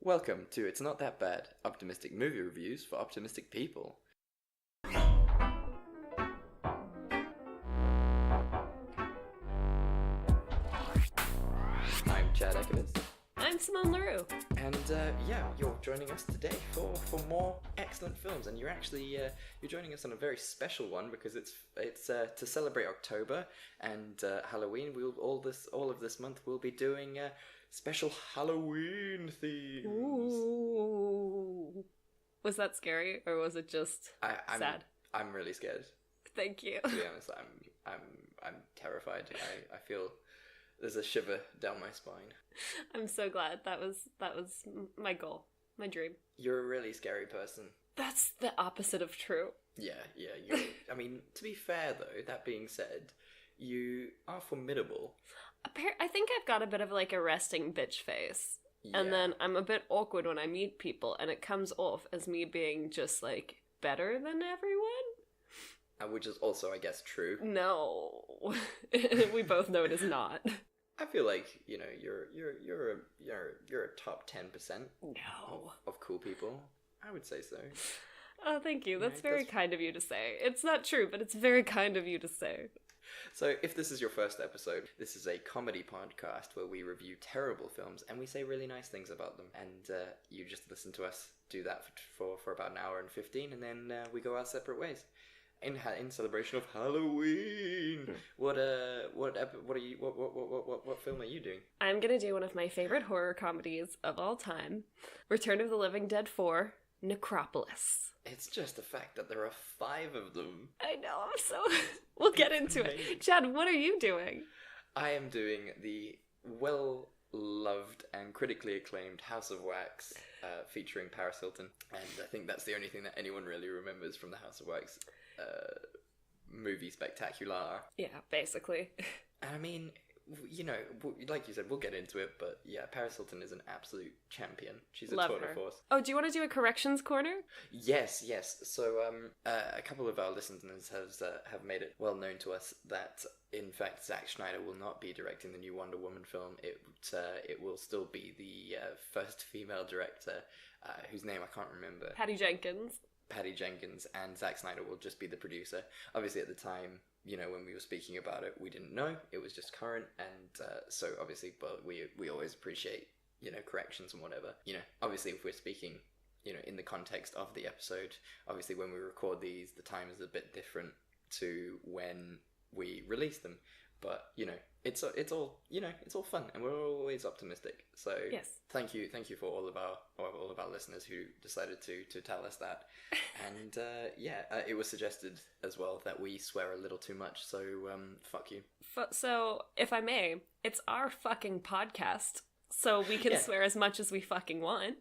Welcome to It's Not That Bad, optimistic movie reviews for optimistic people. I'm Chad. I'm Simone LaRue. And you're joining us today for more excellent films, and you're joining us on a very special one because it's to celebrate October and Halloween. All of this month we'll be doing special Halloween themes. Ooh. Was that scary or was it just sad? I'm really scared. Thank you. To be honest, I'm terrified. I feel there's a shiver down my spine. I'm so glad. That was my goal, my dream. You're a really scary person. That's the opposite of true. Yeah. I mean, to be fair though, that being said, you are formidable. I think I've got a bit of like a resting bitch face. Yeah. And then I'm a bit awkward when I meet people, and it comes off as me being just like better than everyone. Which is also, I guess, true. No. We both know it is not. I feel like, you're a top 10% of cool people. I would say so. Oh, thank you. That's very kind of you to say. It's not true, but it's very kind of you to say. So if this is your first episode, this is a comedy podcast where we review terrible films and we say really nice things about them. And you just listen to us do that for about an hour and 15, and then we go our separate ways. In celebration of Halloween, what film are you doing? I'm gonna do one of my favorite horror comedies of all time, Return of the Living Dead 4, Necropolis. It's just the fact that there are 5 of them. I know, we'll get into it. Chad, what are you doing? I am doing the well-loved and critically acclaimed House of Wax, featuring Paris Hilton, and I think that's the only thing that anyone really remembers from the House of Wax movie spectacular. Yeah, basically. I mean, like you said, we'll get into it, but yeah, Paris Hilton is an absolute champion. She's a tour de force. Oh, do you want to do a corrections corner? Yes. So, a couple of our listeners have made it well known to us that, in fact, Zack Snyder will not be directing the new Wonder Woman film. It will still be the first female director, whose name I can't remember. Patty Jenkins, and Zack Snyder will just be the producer. Obviously, at the time, when we were speaking about it, we didn't know. It was just current, and so obviously, but we always appreciate, corrections and whatever. Obviously, if we're speaking, in the context of the episode, obviously when we record these, the time is a bit different to when we release them. But, it's all fun, and we're always optimistic. So yes. Thank you for all of our listeners who decided to tell us that. And it was suggested as well that we swear a little too much, so fuck you. So, if I may, it's our fucking podcast, so we can swear as much as we fucking want.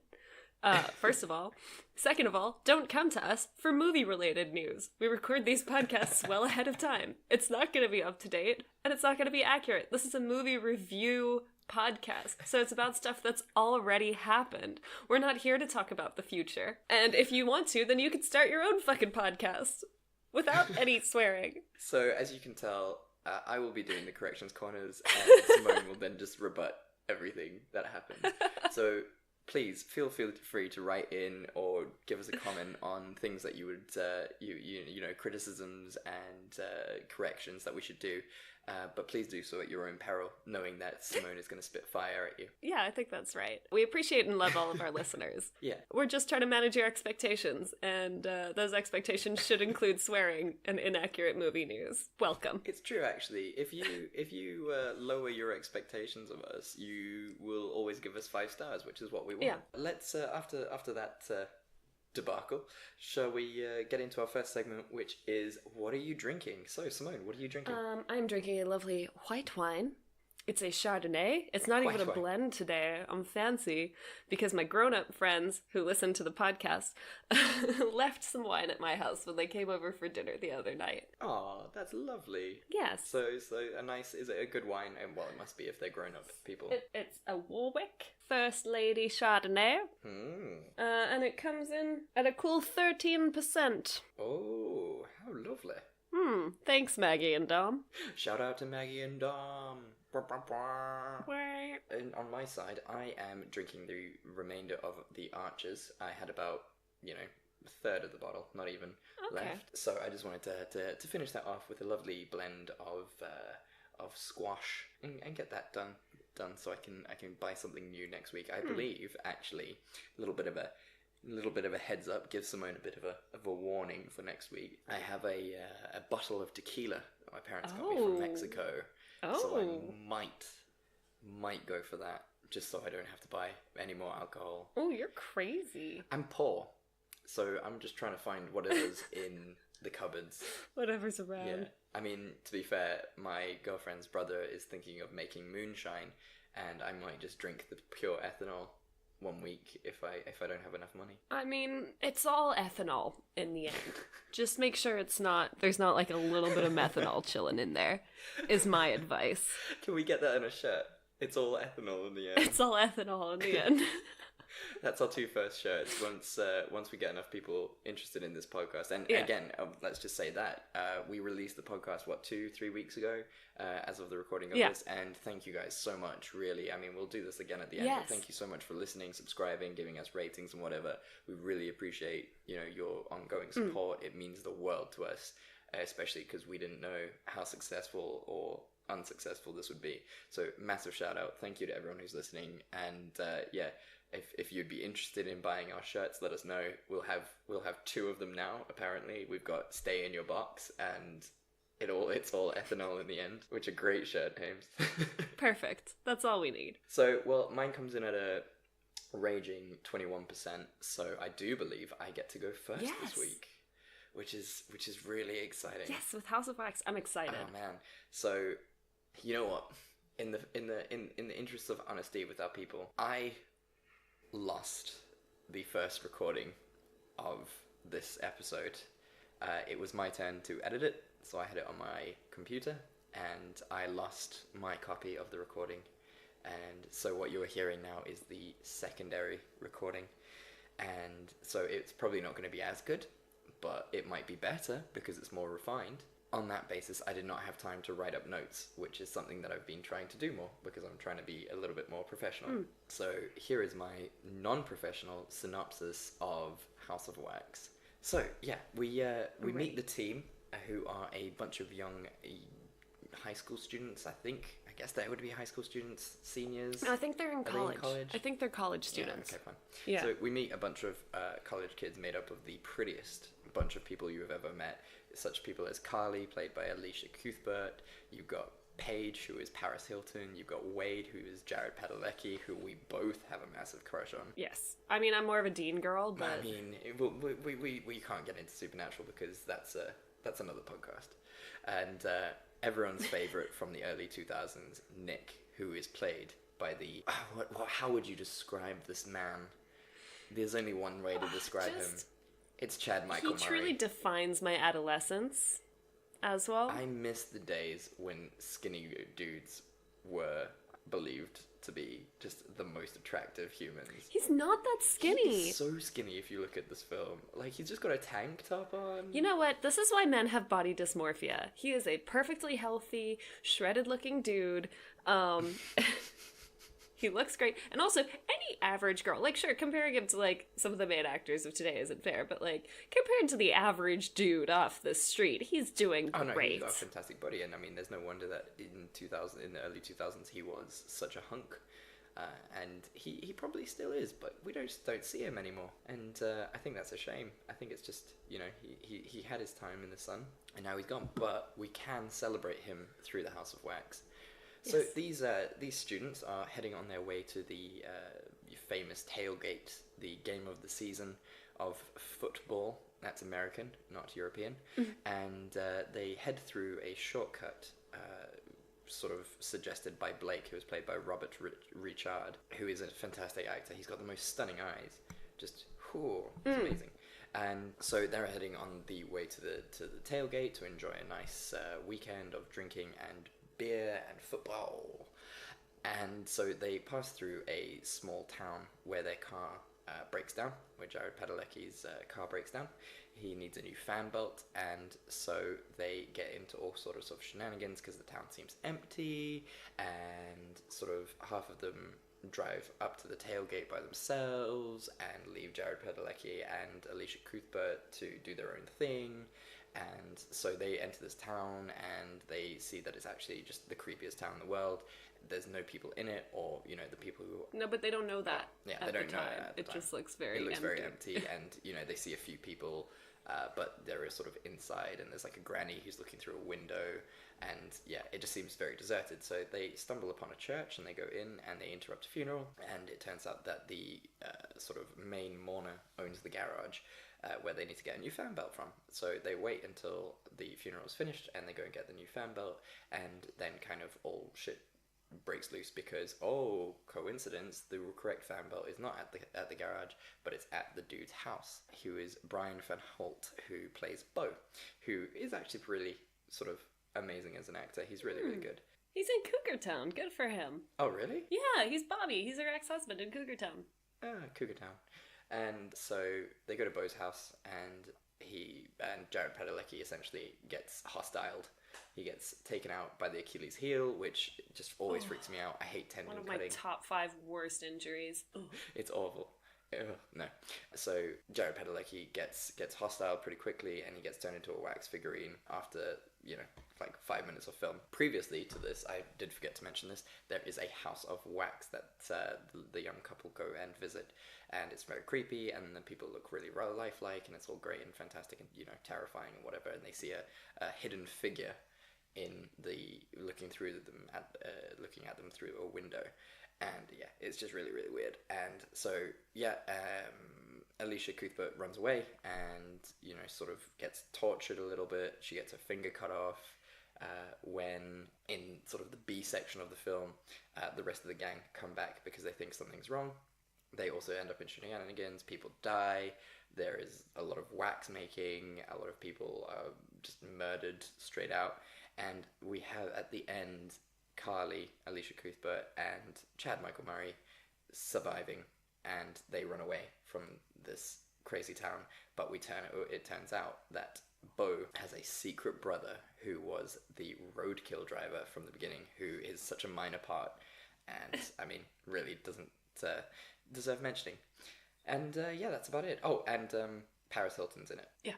First of all. Second of all, don't come to us for movie-related news. We record these podcasts well ahead of time. It's not going to be up to date, and it's not going to be accurate. This is a movie review podcast, so it's about stuff that's already happened. We're not here to talk about the future. And if you want to, then you can start your own fucking podcast without any swearing. So, as you can tell, I will be doing the corrections corners, and Simone will then just rebut everything that happened. So, please feel free to write in or give us a comment on things that you would, criticisms and corrections that we should do. But please do so at your own peril, knowing that Simone is going to spit fire at you. Yeah, I think that's right. We appreciate and love all of our listeners. Yeah. We're just trying to manage your expectations, and those expectations should include swearing and inaccurate movie news. Welcome. It's true, actually. If you lower your expectations of us, you will always give us 5 stars, which is what we want. Yeah. Let's, after that debacle, shall we get into our first segment, which is what are you drinking? So, Simone, what are you drinking? I'm drinking a lovely white wine. It's a Chardonnay. It's not even a blend today. I'm fancy because my grown-up friends who listen to the podcast left some wine at my house when they came over for dinner the other night. Oh, that's lovely. Yes. So is it a good wine? And well, it must be if they're grown-up people. It's a Warwick First Lady Chardonnay. And it comes in at a cool 13%. Oh, how lovely. Thanks, Maggie and Dom. Shout out to Maggie and Dom. And on my side, I am drinking the remainder of the Archers. I had about, a third of the bottle, not even left. So I just wanted to finish that off with a lovely blend of squash and get that done so I can buy something new next week. I believe actually a little bit of a heads up, give Simone a bit of a warning for next week. I have a bottle of tequila that my parents got me from Mexico. So I might go for that, just so I don't have to buy any more alcohol. Oh, you're crazy. I'm poor, so I'm just trying to find whatever's in the cupboards. Whatever's around. Yeah. I mean, to be fair, my girlfriend's brother is thinking of making moonshine, and I might just drink the pure ethanol one week if I don't have enough money. I mean, it's all ethanol in the end. Just make sure there's not like a little bit of methanol chilling in there, is my advice. Can we get that in a shirt? It's all ethanol in the end. It's all ethanol in the end. That's our 2 first shirts. Once we get enough people interested in this podcast, and again, let's just say that we released the podcast 2-3 weeks ago, as of the recording of this. And thank you guys so much. Really, I mean, we'll do this again at the end. But thank you so much for listening, subscribing, giving us ratings and whatever. We really appreciate your ongoing support. It means the world to us, especially because we didn't know how successful or unsuccessful this would be. So massive shout out. Thank you to everyone who's listening. And if you'd be interested in buying our shirts, let us know. We'll have 2 of them now. Apparently, we've got "Stay in Your Box" and it's all ethanol in the end, which a great shirt, Hames. Perfect. That's all we need. So, well, mine comes in at a raging 21%. So I do believe I get to go first this week, which is really exciting. Yes, with House of Wax, I'm excited. Oh man! So, you know what? In the interest of honesty with our people, I lost the first recording of this episode. It was my turn to edit it, so I had it on my computer, and I lost my copy of the recording. And so what you're hearing now is the secondary recording, and so it's probably not going to be as good, but it might be better because it's more refined. On that basis, I did not have time to write up notes, which is something that I've been trying to do more because I'm trying to be a little bit more professional. So here is my non-professional synopsis of House of Wax. So yeah, we meet the team, who are a bunch of young high school students. I guess they would be high school students, seniors. No, I think they're in college. They in college. I think they're college students. Yeah, okay, fine. Yeah. So we meet a bunch of college kids made up of the prettiest bunch of people you have ever met. Such people as Carly, played by Alicia Cuthbert. You've got Paige, who is Paris Hilton. You've got Wade, who is Jared Padalecki, who we both have a massive crush on. Yes. I mean, I'm more of a Dean girl, but... I mean, we can't get into Supernatural because that's another podcast. And everyone's favourite from the early 2000s, Nick, who is played by the... how would you describe this man? There's only one way to describe him. It's Chad Michael Murray. He truly defines my adolescence as well. I miss the days when skinny dudes were believed to be just the most attractive humans. He's not that skinny. He's so skinny if you look at this film. Like, he's just got a tank top on. You know what? This is why men have body dysmorphia. He is a perfectly healthy, shredded-looking dude. He looks great. And also, any average girl, like, sure, comparing him to, like, some of the main actors of today isn't fair, but, like, compared to the average dude off the street, he's doing great. Oh, no, he's got a fantastic body, and, I mean, there's no wonder that in the early 2000s, he was such a hunk. And he probably still is, but we don't see him anymore. And I think that's a shame. I think it's just, he had his time in the sun, and now he's gone. But we can celebrate him through the House of Wax. So these students are heading on their way to the famous tailgate, the game of the season of football. That's American, not European. And they head through a shortcut, sort of suggested by Blake, who is played by Robert Richard, who is a fantastic actor. He's got the most stunning eyes. Just, it's amazing. And so they're heading on the way to the tailgate to enjoy a nice weekend of drinking and beer and football. And so they pass through a small town where their car breaks down, where Jared Padalecki's car breaks down. He needs a new fan belt, and so they get into all sorts of shenanigans because the town seems empty, and sort of half of them drive up to the tailgate by themselves and leave Jared Padalecki and Alicia Cuthbert to do their own thing. And so they enter this town and they see that it's actually just the creepiest town in the world. There's no people in it, or, you know, the people who... No, but they don't know that. Yeah, they don't know that at the time. time. It just looks very empty. It looks very empty, and, you know, they see a few people, but they're sort of inside, and there's like a granny who's looking through a window, and yeah, it just seems very deserted. So they stumble upon a church, and they go in, and they interrupt a funeral, and it turns out that the sort of main mourner owns the garage, where they need to get a new fan belt from. So they wait until the funeral's finished, and they go and get the new fan belt, and then kind of all shit breaks loose because, oh, coincidence, the correct fan belt is not at the garage, but it's at the dude's house, who is Brian Van Holt, who plays Bo, who is actually really sort of amazing as an actor. He's really, really good. He's in Cougar Town. Good for him. Oh, really? Yeah, he's Bobby. He's her ex-husband in Cougar Town. Cougar Town. And so they go to Bo's house, and Jared Padalecki essentially gets hostiled. He gets taken out by the Achilles heel, which just always freaks me out. I hate tendon cutting. One of my top 5 worst injuries. Ugh. It's awful. Ugh, no. So Jared Padalecki gets hostile pretty quickly, and he gets turned into a wax figurine after, you know, like 5 minutes of film. Previously to this, I did forget to mention this, there is a house of wax that the young couple go and visit, and it's very creepy, and the people look really lifelike, and it's all great and fantastic and, you know, terrifying and whatever, and they see a hidden figure in the looking at them through a window, and yeah, it's just really, really weird. And so yeah, Alicia Cuthbert runs away, and, you know, sort of gets tortured a little bit. She gets her finger cut off. When in sort of the B section of the film, the rest of the gang come back because they think something's wrong. They also end up in shenanigans. People die. There is a lot of wax making. A lot of people are just murdered straight out. And we have, at the end, Carly, Alicia Cuthbert, and Chad Michael Murray surviving, and they run away from this crazy town. But it turns out that Bo has a secret brother who was the roadkill driver from the beginning, who is such a minor part, and, I mean, really doesn't deserve mentioning. And, yeah, that's about it. Oh, and Paris Hilton's in it. Yeah.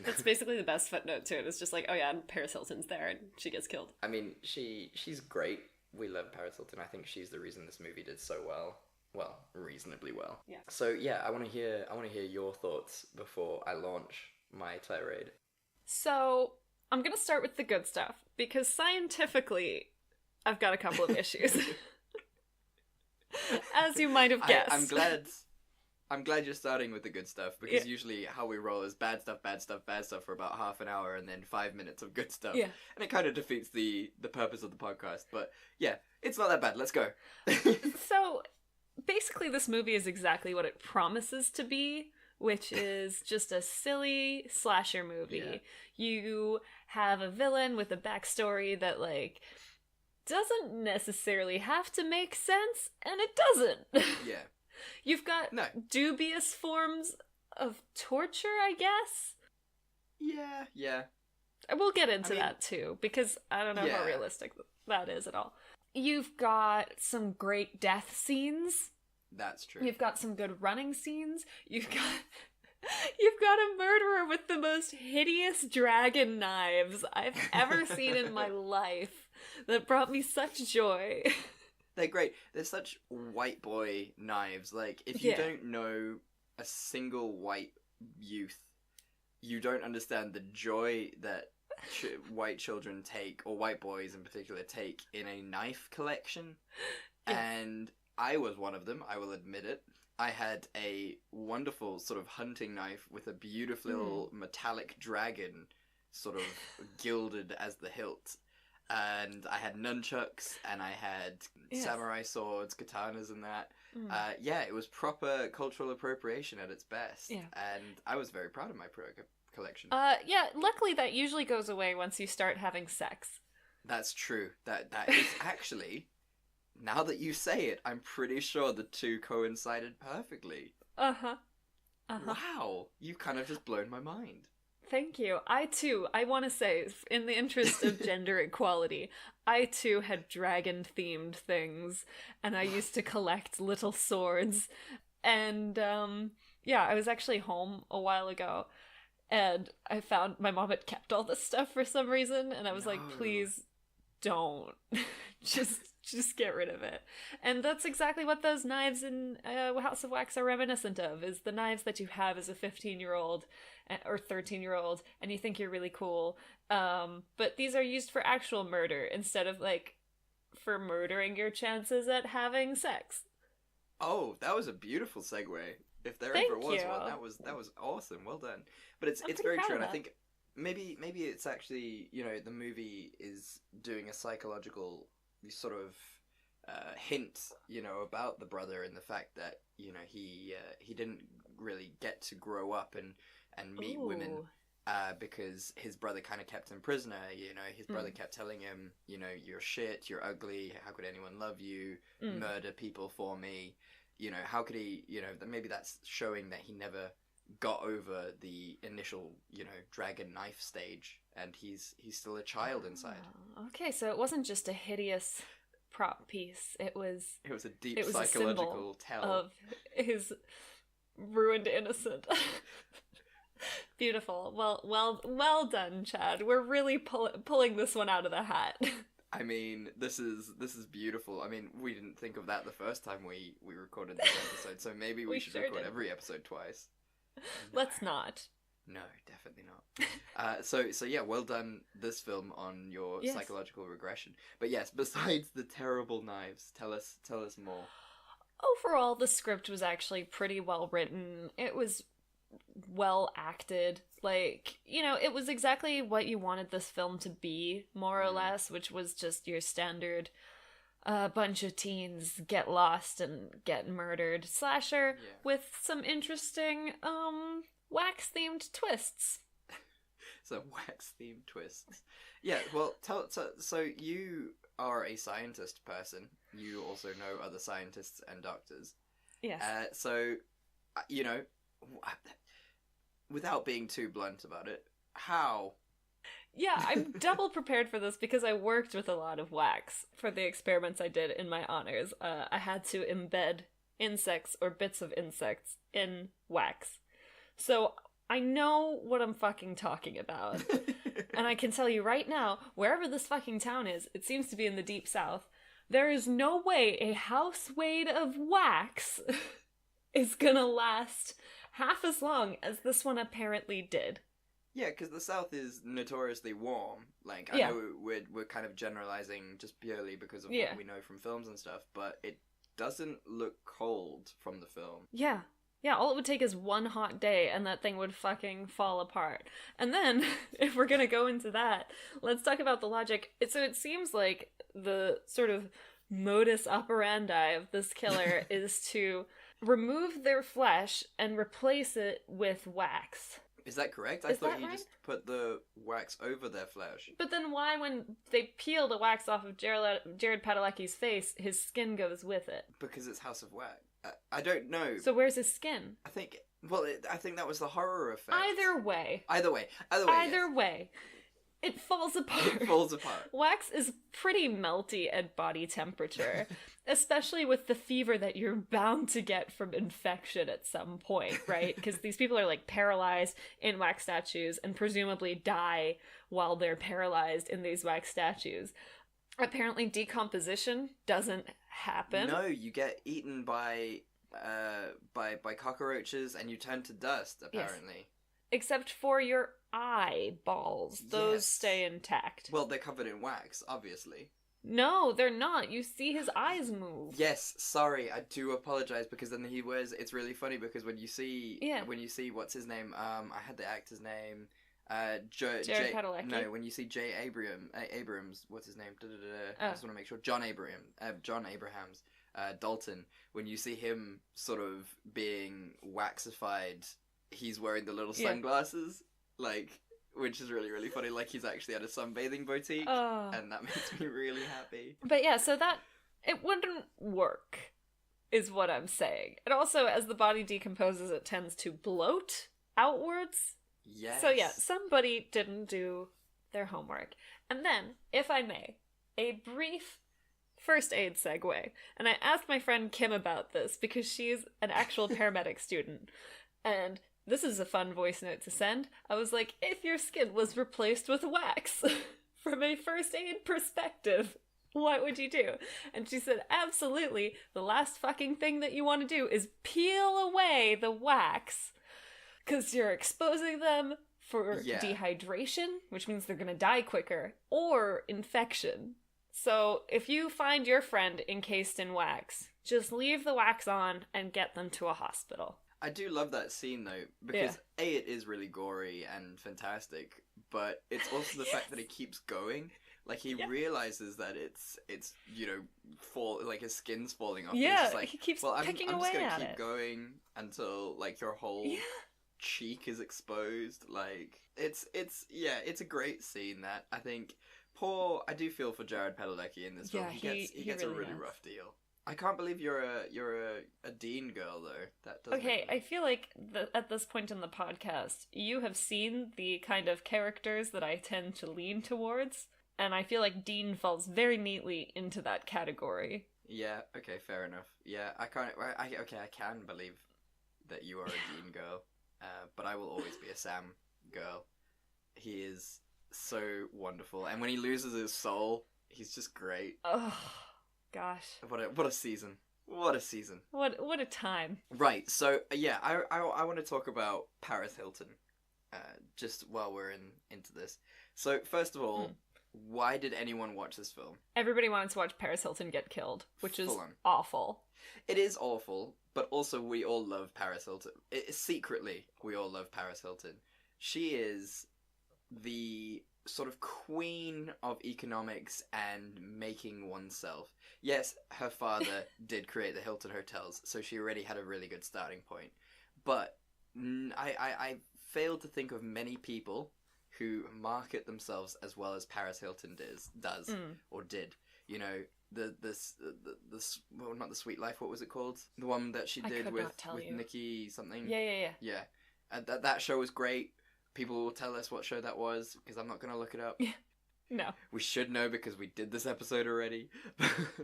That's basically the best footnote to it. It's just like, oh yeah, and Paris Hilton's there and she gets killed. I mean, she's great. We love Paris Hilton. I think she's the reason this movie did so well. Well, reasonably well. Yeah. So yeah, I want to hear your thoughts before I launch my tirade. So I'm gonna start with the good stuff because scientifically, I've got a couple of issues, as you might have guessed. I'm glad you're starting with the good stuff, because usually how we roll is bad stuff for about half an hour and then 5 minutes of good stuff. Yeah. And it kind of defeats the purpose of the podcast. But yeah, it's not that bad. Let's go. So basically this movie is exactly what it promises to be, which is just a silly slasher movie. Yeah. You have a villain with a backstory that, like, doesn't necessarily have to make sense, and it doesn't. Yeah. You've got dubious forms of torture, I guess? Yeah. We'll get into that too, because I don't know how realistic that is at all. You've got some great death scenes. That's true. You've got some good running scenes. You've got a murderer with the most hideous dragon knives I've ever seen in my life that brought me such joy. They're great. They're such white boy knives. Like, if you don't know a single white youth, you don't understand the joy that white children take, or white boys in particular take, in a knife collection. Yeah. And I was one of them, I will admit it. I had a wonderful sort of hunting knife with a beautiful little metallic dragon sort of gilded as the hilt. And I had nunchucks, and I had samurai swords, katanas and that. It was proper cultural appropriation at its best. Yeah. And I was very proud of my collection. Luckily that usually goes away once you start having sex. That's true. That is actually now that you say it, I'm pretty sure the two coincided perfectly. Uh-huh. Wow, you've kind of just blown my mind. Thank you. I want to say, in the interest of gender equality, I too had dragon-themed things, and I used to collect little swords. And, yeah, I was actually home a while ago, and I found my mom had kept all this stuff for some reason, and I was like, please don't. Just get rid of it. And that's exactly what those knives in House of Wax are reminiscent of, is the knives that you have as a 15-year-old or 13-year-old, and you think you're really cool. But these are used for actual murder instead of, like, for murdering your chances at having sex. Oh, that was a beautiful segue. If there Thank ever was you. one, that was awesome. Well done. But it's pretty very proud true, of and I that. think maybe it's actually, you know, the movie is doing a psychological sort of hint, you know, about the brother and the fact that, you know, he didn't really get to grow up and meet women because his brother kind of kept him prisoner. You know, his brother kept telling him, you know, you're shit, you're ugly, how could anyone love you, murder people for me, you know, how could he, you know, maybe that's showing that he never got over the initial, you know, dragon knife stage, and he's still a child inside. Okay, so it wasn't just a hideous prop piece. It was a deep it was a psychological symbol tell of his ruined innocence. Beautiful. Well done, Chad. We're really pulling this one out of the hat. I mean, this is beautiful. I mean, we didn't think of that the first time we recorded this episode, so maybe we should sure record didn't. every episode twice. Let's not. No, definitely not. So yeah, well done, this film, on your psychological regression. But yes, besides the terrible knives, tell us more. Overall, the script was actually pretty well written. It was well acted. Like, you know, it was exactly what you wanted this film to be, more or less, which was just your standard bunch of teens get lost and get murdered slasher with some interesting wax themed twists. So wax themed twists. Yeah, well, so you are a scientist person. You also know other scientists and doctors. Yes. So, you know, without being too blunt about it, how? Yeah, I'm double prepared for this because I worked with a lot of wax for the experiments I did in my honors. I had to embed insects or bits of insects in wax. So I know what I'm fucking talking about. And I can tell you right now, wherever this fucking town is, it seems to be in the deep south, there is no way a house weight of wax is gonna last half as long as this one apparently did. Yeah, because the South is notoriously warm. Like, I know we're kind of generalizing just purely because of what we know from films and stuff, but it doesn't look cold from the film. Yeah. Yeah, all it would take is one hot day and that thing would fucking fall apart. And then, if we're gonna go into that, let's talk about the logic. So it seems like the sort of modus operandi of this killer is to remove their flesh and replace it with wax. Is that correct? I thought he just put the wax over their flesh. But then why, when they peel the wax off of Jared Padalecki's face, his skin goes with it? Because it's House of Wax. I don't know. So where's his skin? I think that was the horror effect. Either way. Either way, it falls apart. It falls apart. Wax is pretty melty at body temperature, especially with the fever that you're bound to get from infection at some point, right? Because these people are like paralyzed in wax statues and presumably die while they're paralyzed in these wax statues. Apparently decomposition doesn't happen. No, you get eaten by cockroaches and you turn to dust, apparently. Yes. Except for your eyeballs. Those stay intact. Well, they're covered in wax, obviously. No, they're not. You see his eyes move. Yes, sorry, I do apologize, because then he wears, it's really funny because when you see what's his name, I had the actor's name, Jared Padalecki. No, when you see J. Abrams, what's his name? I just want to make sure. John Abrahams, Dalton. When you see him sort of being waxified, he's wearing the little sunglasses, like, which is really, really funny. Like, he's actually at a sunbathing boutique, and that makes me really happy. But yeah, so that it wouldn't work, is what I'm saying. And also, as the body decomposes, it tends to bloat outwards. Yes. So yeah, somebody didn't do their homework. And then, if I may, a brief first aid segue. And I asked my friend Kim about this because she's an actual paramedic student. And this is a fun voice note to send. I was like, if your skin was replaced with wax, from a first aid perspective, what would you do? And she said, absolutely, the last fucking thing that you want to do is peel away the wax, because you're exposing them for dehydration, which means they're gonna die quicker, or infection. So if you find your friend encased in wax, just leave the wax on and get them to a hospital. I do love that scene though, because it is really gory and fantastic, but it's also the fact that he keeps going. Like, he realizes that it's like his skin's falling off. Yeah, like, he keeps picking I'm away just at gonna keep it. going until, like, your whole cheek is exposed. Like, it's a great scene that I think I do feel for Jared Padalecki in this film. He gets a really rough deal. I can't believe you're a Dean girl though. That doesn't. Okay, I feel like at this point in the podcast, you have seen the kind of characters that I tend to lean towards, and I feel like Dean falls very neatly into that category. Yeah. Okay. Fair enough. Yeah. I can believe that you are a Dean girl, but I will always be a Sam girl. He is so wonderful, and when he loses his soul, he's just great. Oh. Gosh. What a season. What a season. What a time. Right, so yeah, I want to talk about Paris Hilton, just while we're into this. So first of all, why did anyone watch this film? Everybody wanted to watch Paris Hilton get killed, which is awful. It is awful, but also we all love Paris Hilton. Secretly, we all love Paris Hilton. She is the sort of queen of economics and making oneself. Yes, her father did create the Hilton hotels, so she already had a really good starting point. But I failed to think of many people who market themselves as well as Paris Hilton does or did. You know, well, not The Sweet Life. What was it called? The one that she did with Nikki something. Yeah. And that show was great. People will tell us what show that was, because I'm not going to look it up. No. We should know because we did this episode already,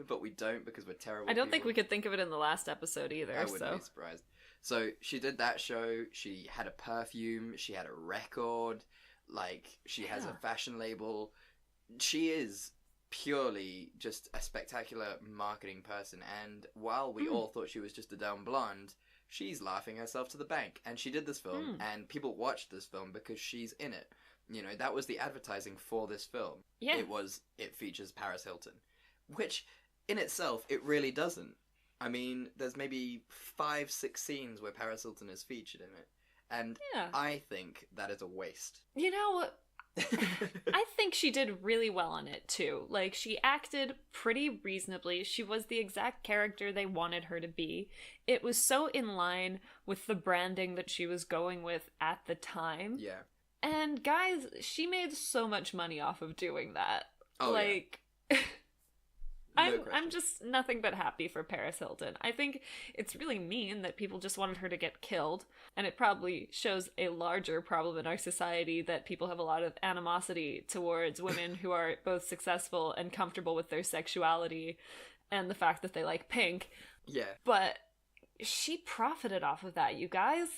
but we don't because we're terrible I don't people. think we could think of it in the last episode either. I wouldn't be surprised. So she did that show, she had a perfume, she had a record, like, she has a fashion label. She is purely just a spectacular marketing person, and while we all thought she was just a dumb blonde, she's laughing herself to the bank. And she did this film, and people watched this film because she's in it. You know, that was the advertising for this film. Yeah. It features Paris Hilton. Which, in itself, it really doesn't. I mean, there's maybe 5-6 scenes where Paris Hilton is featured in it. And I think that is a waste. You know, I think she did really well on it, too. Like, she acted pretty reasonably. She was the exact character they wanted her to be. It was so in line with the branding that she was going with at the time. Yeah. And guys, she made so much money off of doing that. Oh, like, no I'm just nothing but happy for Paris Hilton. I think it's really mean that people just wanted her to get killed, and it probably shows a larger problem in our society that people have a lot of animosity towards women who are both successful and comfortable with their sexuality and the fact that they like pink. Yeah. But she profited off of that, you guys.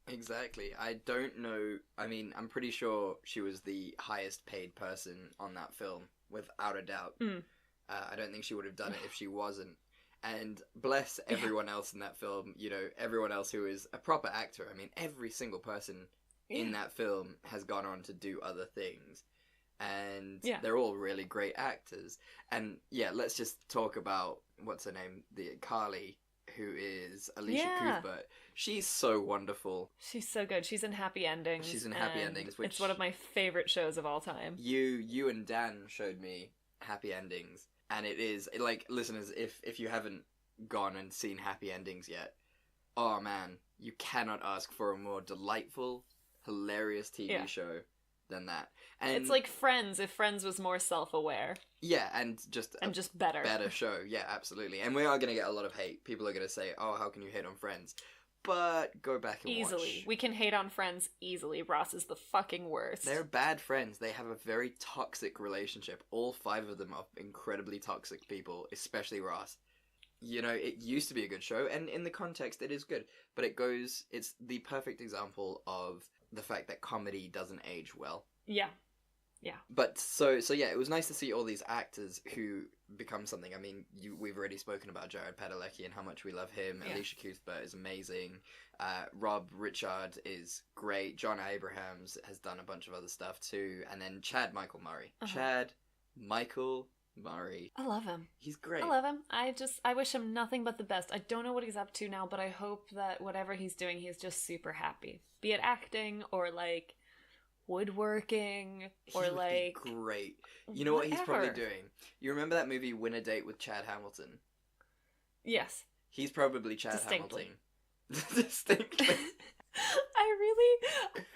Exactly. I don't know. I mean, I'm pretty sure she was the highest paid person on that film, without a doubt. I don't think she would have done it if she wasn't. And bless everyone else in that film, you know, everyone else who is a proper actor. I mean, every single person in that film has gone on to do other things. And they're all really great actors. And yeah, let's just talk about, what's her name? The Carly, who is Alicia Cuthbert. She's so wonderful. She's so good. She's in Happy Endings. She's in Happy Endings, which... It's one of my favorite shows of all time. You and Dan showed me Happy Endings. And it is, like, listeners, if you haven't gone and seen Happy Endings yet, oh man, you cannot ask for a more delightful, hilarious TV show than that. And it's like Friends, if Friends was more self-aware. Yeah, and just better. Better show. Yeah, absolutely. And we are going to get a lot of hate. People are going to say, oh, how can you hate on Friends? But go back and easily. watch. We can hate on Friends easily. Ross is the fucking worst. They're bad friends. They have a very toxic relationship. All 5 of them are incredibly toxic people, especially Ross. You know, it used to be a good show, and in the context, it is good. But it's the perfect example of the fact that comedy doesn't age well. Yeah. Yeah. But so yeah, it was nice to see all these actors who become something. I mean, we've already spoken about Jared Padalecki and how much we love him. Yeah. Alicia Cuthbert is amazing. Rob Richard is great. John Abrahams has done a bunch of other stuff too. And then Chad Michael Murray. Chad Michael Murray. I love him. He's great. I love him. I wish him nothing but the best. I don't know what he's up to now, but I hope that whatever he's doing, he's just super happy. Be it acting or like woodworking or He would like be great. You know what he's probably whatever. doing? You remember that movie Win a Date with Chad Hamilton? Yes. He's probably Chad Distinctly. Hamilton. Distinctly.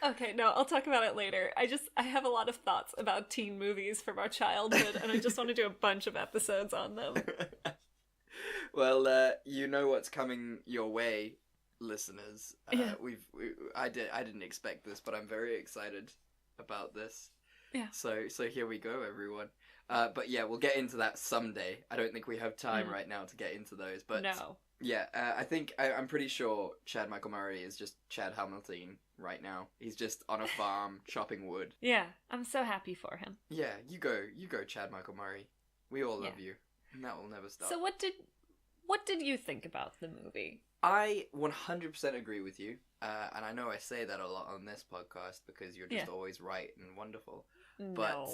Okay, no, I'll talk about it later. I have a lot of thoughts about teen movies from our childhood, and I just want to do a bunch of episodes on them. Well, you know what's coming your way, listeners. Yeah. I didn't expect this, but I'm very excited about this. Yeah. So here we go, everyone. But yeah, we'll get into that someday. I don't think we have time right now to get into those, but No. yeah, I'm pretty sure Chad Michael Murray is just Chad Hamilton right now. He's just on a farm chopping wood. Yeah, I'm so happy for him. Yeah, you go, Chad Michael Murray. We all love you, and that will never stop. So what did you think about the movie? I 100% agree with you, and I know I say that a lot on this podcast because you're just always right and wonderful. But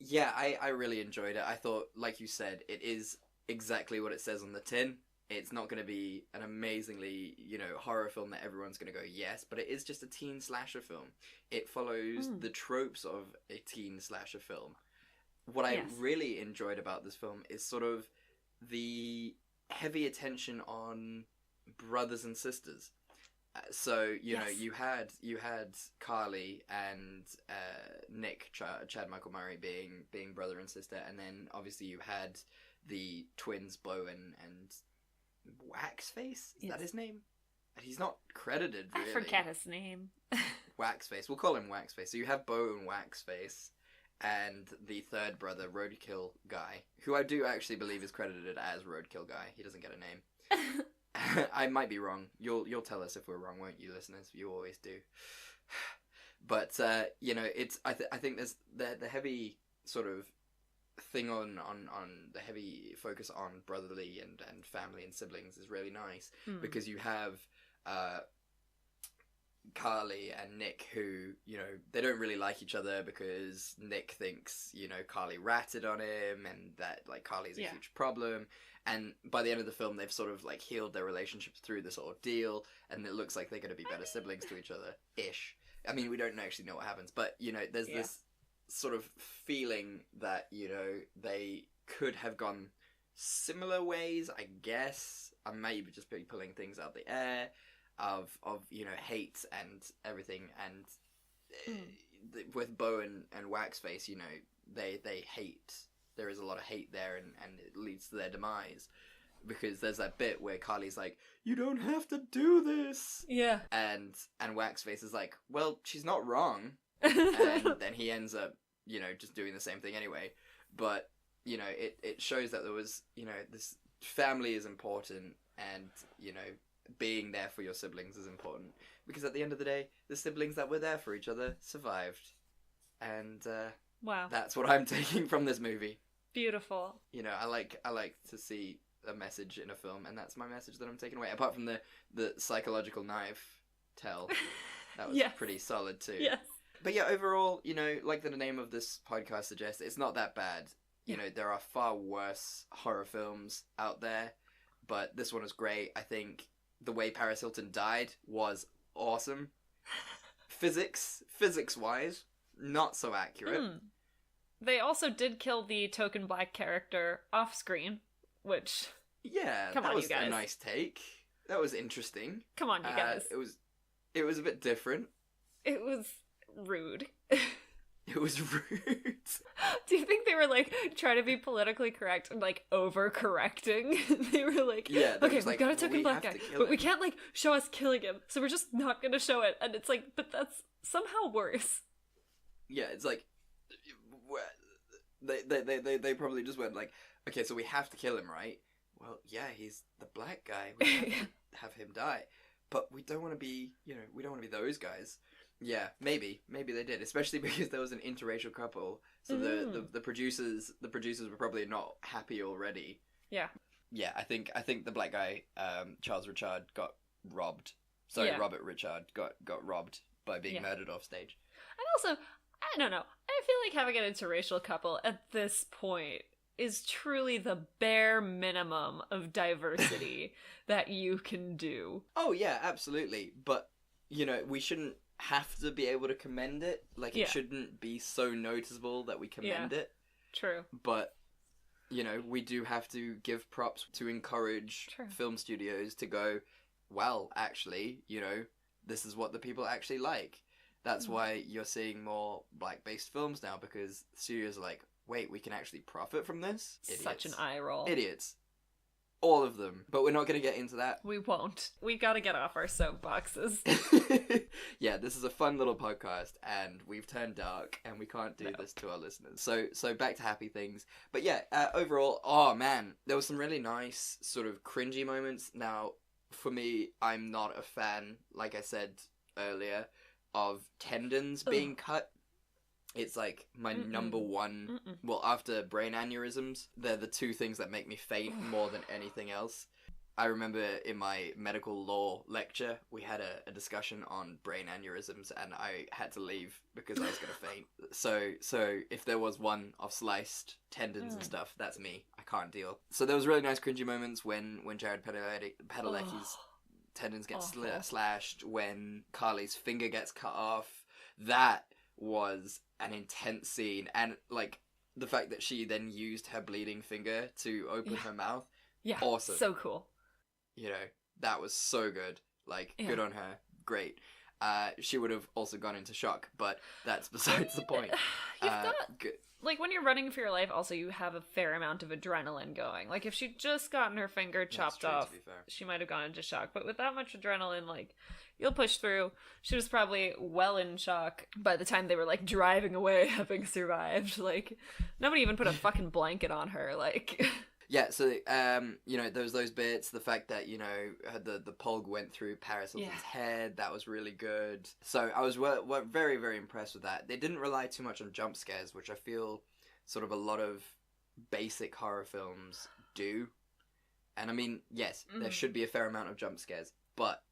yeah, I really enjoyed it. I thought, like you said, it is exactly what it says on the tin. It's not going to be an amazingly, horror film that everyone's going to go, yes, but it is just a teen slasher film. It follows the tropes of a teen slasher film. What I really enjoyed about this film is sort of the heavy attention on brothers and sisters. So you know, you had Carly and Nick, Chad Michael Murray being brother and sister, and then obviously you had the twins Bo and Waxface. Is that his name? He's not credited. Really. I forget his name. Waxface. We'll call him Waxface. So you have Bo and Waxface, and the third brother, Roadkill Guy, who I do actually believe is credited as Roadkill Guy. He doesn't get a name. I might be wrong. You'll tell us if we're wrong, won't you, listeners? You always do. But it's I think there's the heavy sort of thing on the heavy focus on brotherly and family and siblings is really nice because you have Carly and Nick who, they don't really like each other because Nick thinks, Carly ratted on him and that, like, Carly's a huge problem. And by the end of the film, they've sort of, like, healed their relationship through this ordeal, and it looks like they're going to be better siblings to each other-ish. I mean, we don't actually know what happens, but, there's this sort of feeling that, they could have gone similar ways, I guess. I may just be pulling things out the air. Of hate and everything, and with Bo and Waxface, they hate. There is a lot of hate there, and it leads to their demise because there's that bit where Carly's like, "You don't have to do this," and Waxface is like, "Well, she's not wrong," and then he ends up just doing the same thing anyway. But it shows that there was this family is important, and being there for your siblings is important because at the end of the day, the siblings that were there for each other survived, and wow, that's what I'm taking from this movie. Beautiful. I like to see a message in a film, and that's my message that I'm taking away. Apart from the psychological knife tell, that was pretty solid too. Yes. But yeah, overall, like the name of this podcast suggests, it's not that bad. There are far worse horror films out there, but this one was great. I think the way Paris Hilton died was awesome. Physics-wise, not so accurate. They also did kill the token black character off screen, which... Yeah, that was a nice take. That was interesting. Come on, you guys. It was a bit different. It was rude. It was rude. Do you think they were like trying to be politically correct and like overcorrecting? They were like, Yeah, okay, we've got a token black guy, but we can't like show us killing him, so we're just not gonna show it. And it's like, but that's somehow worse. Yeah, it's like they probably just went like, okay, so we have to kill him, right? Well, yeah, he's the black guy. We have to have him die, but we don't want to be, we don't want to be those guys. Yeah, maybe they did, especially because there was an interracial couple. So the producers were probably not happy already. Yeah. Yeah, I think the black guy, Charles Richard, got robbed. Sorry, Yeah. Robert Richard got robbed by being murdered off stage. And also, I don't know. I feel like having an interracial couple at this point is truly the bare minimum of diversity that you can do. Oh yeah, absolutely. But we shouldn't have to be able to commend it. Like, it shouldn't be so noticeable that we commend it. True. But we do have to give props to encourage film studios to go, well, actually, this is what the people actually like. That's why you're seeing more black-based films now, because studios are like, wait, we can actually profit from this? Idiots. Such an eye roll. Idiots. All of them. But we're not going to get into that. We won't. We gotta get off our soapboxes. Yeah, this is a fun little podcast, and we've turned dark, and we can't do this to our listeners. So back to happy things. But yeah, overall, oh man, there was some really nice sort of cringy moments. Now, for me, I'm not a fan, like I said earlier, of tendons being cut. It's like my number one. Well, after brain aneurysms, they're the two things that make me faint more than anything else. I remember in my medical law lecture, we had a discussion on brain aneurysms, and I had to leave because I was going to faint. So if there was one of sliced tendons and stuff, that's me. I can't deal. So there was really nice cringy moments when Jared Padalecki's tendons get slashed, when Carly's finger gets cut off. That was an intense scene, and like the fact that she then used her bleeding finger to open her mouth. Yeah, awesome. So cool. That was so good. Like, good on her. Great. She would have also gone into shock, but that's besides the point. You've got, like, when you're running for your life, also you have a fair amount of adrenaline going. Like, if she'd just gotten her finger chopped off, she might have gone into shock. But with that much adrenaline, like, you'll push through. She was probably well in shock by the time they were, like, driving away, having survived. Like, nobody even put a fucking blanket on her, like... Yeah, so, there was those bits, the fact that, the pulg went through Paris Hilton's head, that was really good. So I was very, very impressed with that. They didn't rely too much on jump scares, which I feel sort of a lot of basic horror films do. And I mean, yes, there should be a fair amount of jump scares, but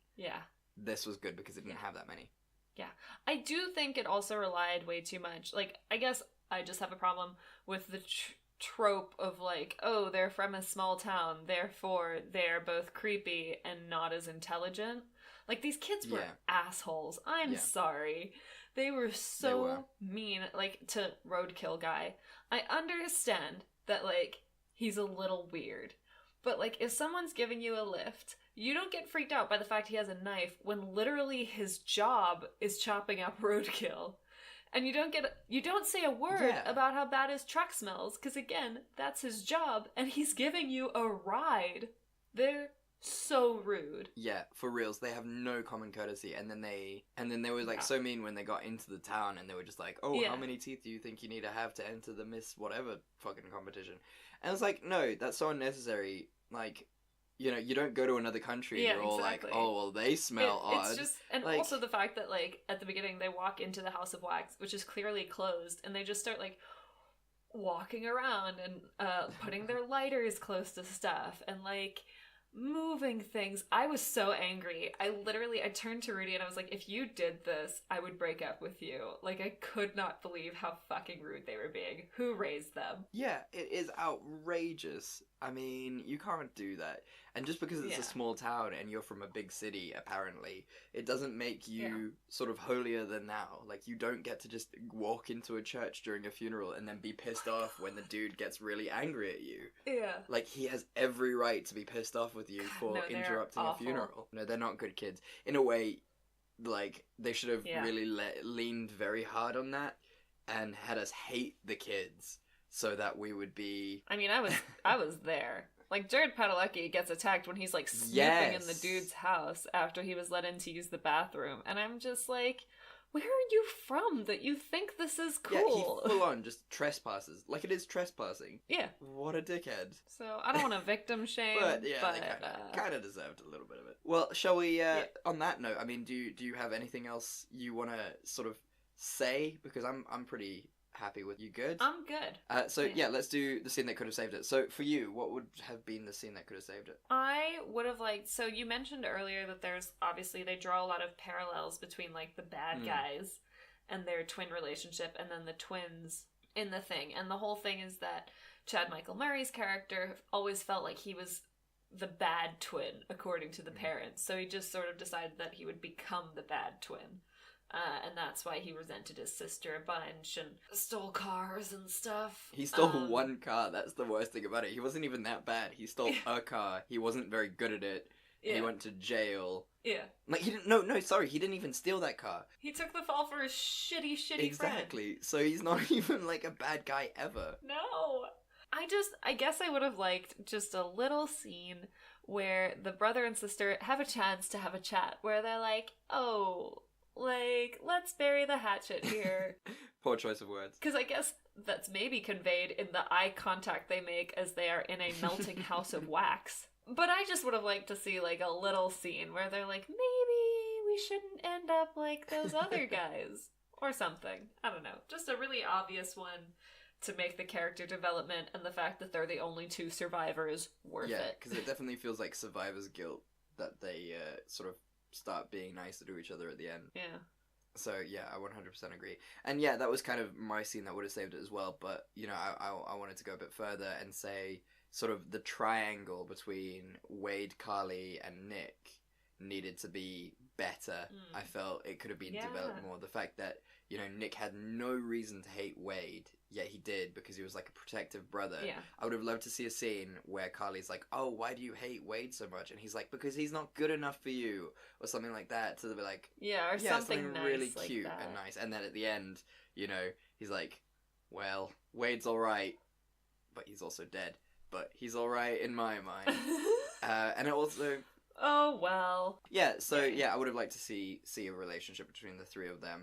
this was good because it didn't have that many. Yeah. I do think it also relied way too much. Like, I guess I just have a problem with the... trope of like, oh, they're from a small town, therefore they're both creepy and not as intelligent. Like, these kids were assholes. I'm sorry. They were so mean, like, to Roadkill guy. I understand that, like, he's a little weird, but, like, if someone's giving you a lift, you don't get freaked out by the fact he has a knife when literally his job is chopping up Roadkill. And you don't say a word about how bad his truck smells, because again, that's his job, and he's giving you a ride. They're so rude. Yeah, for reals, they have no common courtesy, and then they were like so mean when they got into the town, and they were just like, oh, how many teeth do you think you need to have to enter the Miss whatever fucking competition? And I was like, no, that's so unnecessary. Like, you don't go to another country and you're all like, oh, well, they smell odd. It's just, and like, also the fact that, like, at the beginning they walk into the House of Wax, which is clearly closed, and they just start, like, walking around and putting their lighters close to stuff and, like, moving things. I was so angry. I turned to Rudy and I was like, if you did this, I would break up with you. Like, I could not believe how fucking rude they were being. Who raised them? Yeah, it is outrageous. I mean, you can't do that. And just because it's a small town and you're from a big city, apparently, it doesn't make you sort of holier than thou. Like, you don't get to just walk into a church during a funeral and then be pissed off when the dude gets really angry at you. Yeah. Like, he has every right to be pissed off with you for interrupting a funeral. No, they're not good kids. In a way, Like, they should have really leaned very hard on that and had us hate the kids so that we would be... I mean, I was there. Like, Jared Padalecki gets attacked when he's, like, snooping in the dude's house after he was let in to use the bathroom. And I'm just like, where are you from that you think this is cool? Yeah, he full on just trespasses. Like, it is trespassing. Yeah. What a dickhead. So, I don't want to victim shame, but they kind of deserved a little bit of it. Well, shall we, on that note, I mean, do you have anything else you want to sort of say? Because I'm pretty... happy with. You good? I'm good. So let's do the scene that could have saved it. So for you, what would have been the scene that could have saved it? I would have liked, so you mentioned earlier that there's obviously they draw a lot of parallels between like the bad guys and their twin relationship and then the twins in the thing. And the whole thing is that Chad Michael Murray's character always felt like he was the bad twin according to the parents. So he just sort of decided that he would become the bad twin. And that's why he resented his sister a bunch and stole cars and stuff. He stole one car. That's the worst thing about it. He wasn't even that bad. He stole a car. He wasn't very good at it. Yeah. He went to jail. Yeah. Like, he didn't... Sorry. He didn't even steal that car. He took the fall for his shitty Exactly. friend. So he's not even, like, a bad guy ever. No. I guess I would have liked just a little scene where the brother and sister have a chance to have a chat where they're like, oh... like, let's bury the hatchet here. Poor choice of words. Because I guess that's maybe conveyed in the eye contact they make as they are in a melting house of wax. But I just would have liked to see, like, a little scene where they're like, maybe we shouldn't end up like those other guys. Or something. I don't know. Just a really obvious one to make the character development and the fact that they're the only two survivors worth it. Yeah, because it definitely feels like survivor's guilt that they sort of start being nicer to each other at the end. Yeah. So, yeah, I 100% agree. And, yeah, that was kind of my scene that would have saved it as well, but, you know, I wanted to go a bit further and say sort of the triangle between Wade, Carly, and Nick needed to be better. I felt it could have been developed more. The fact that, you know, Nick had no reason to hate Wade, yet he did because he was like a protective brother. Yeah. I would have loved to see a scene where Carly's like, oh, why do you hate Wade so much? And he's like, because he's not good enough for you, or something like that. To be like, or something nice really like cute that. and nice. And then at the end, you know, he's like, well, Wade's alright, but he's also dead. But he's alright in my mind. And it also... oh, well. Yeah, so, I would have liked to see a relationship between the three of them.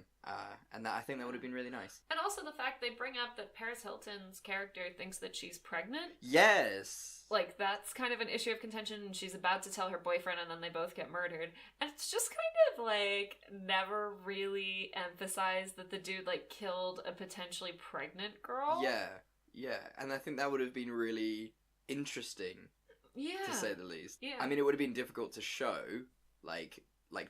And I think that would have been really nice. And also the fact they bring up that Paris Hilton's character thinks that she's pregnant. Yes! Like, that's kind of an issue of contention, and she's about to tell her boyfriend, and then they both get murdered. And it's just kind of, like, never really emphasized that the dude, like, killed a potentially pregnant girl. Yeah. And I think that would have been really interesting. Yeah. To say the least. Yeah. I mean, it would have been difficult to show, like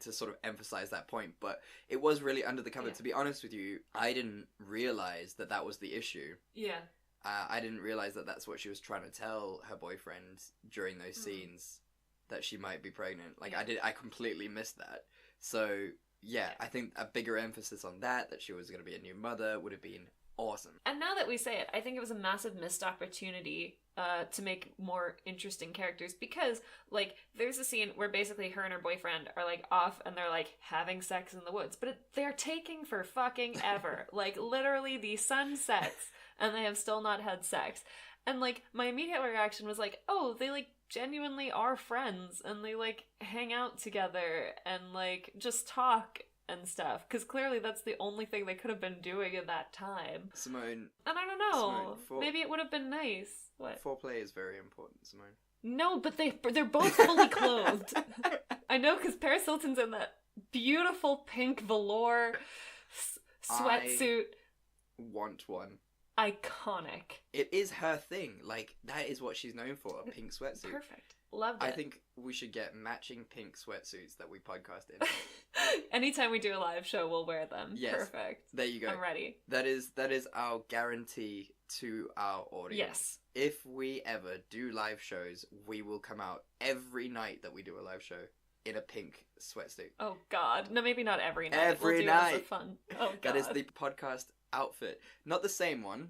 to sort of emphasize that point, but it was really under the cover. To be honest with you, I didn't realize that was the issue. Yeah. I didn't realize that that's what she was trying to tell her boyfriend during those scenes, that she might be pregnant. Like, I completely missed that. So, I think a bigger emphasis on that she was going to be a new mother, would have been awesome. And now that we say it, I think it was a massive missed opportunity to make more interesting characters, because, like, there's a scene where basically her and her boyfriend are, like, off and they're, like, having sex in the woods, but they're taking for fucking ever. Like, literally the sun sets and they have still not had sex. And, like, my immediate reaction was like, oh, they, like, genuinely are friends and they, like, hang out together and, like, just talk and stuff, because clearly that's the only thing they could have been doing in that time. Simone. And I don't know. Maybe it would have been nice. What? Foreplay is very important, Simone. No, but they're both fully clothed. I know, because Paris Hilton's in that beautiful pink velour sweatsuit. I want one. Iconic. It is her thing. Like, that is what she's known for, a pink sweatsuit. Perfect. Loved it. I think we should get matching pink sweatsuits that we podcast in. Anytime we do a live show, we'll wear them. Yes. Perfect. There you go. I'm ready. That is our guarantee to our audience. Yes. If we ever do live shows, we will come out every night that we do a live show in a pink sweatsuit. Oh, God. No, maybe not every night. Every night. It for fun. Oh, God. That is the podcast outfit. Not the same one.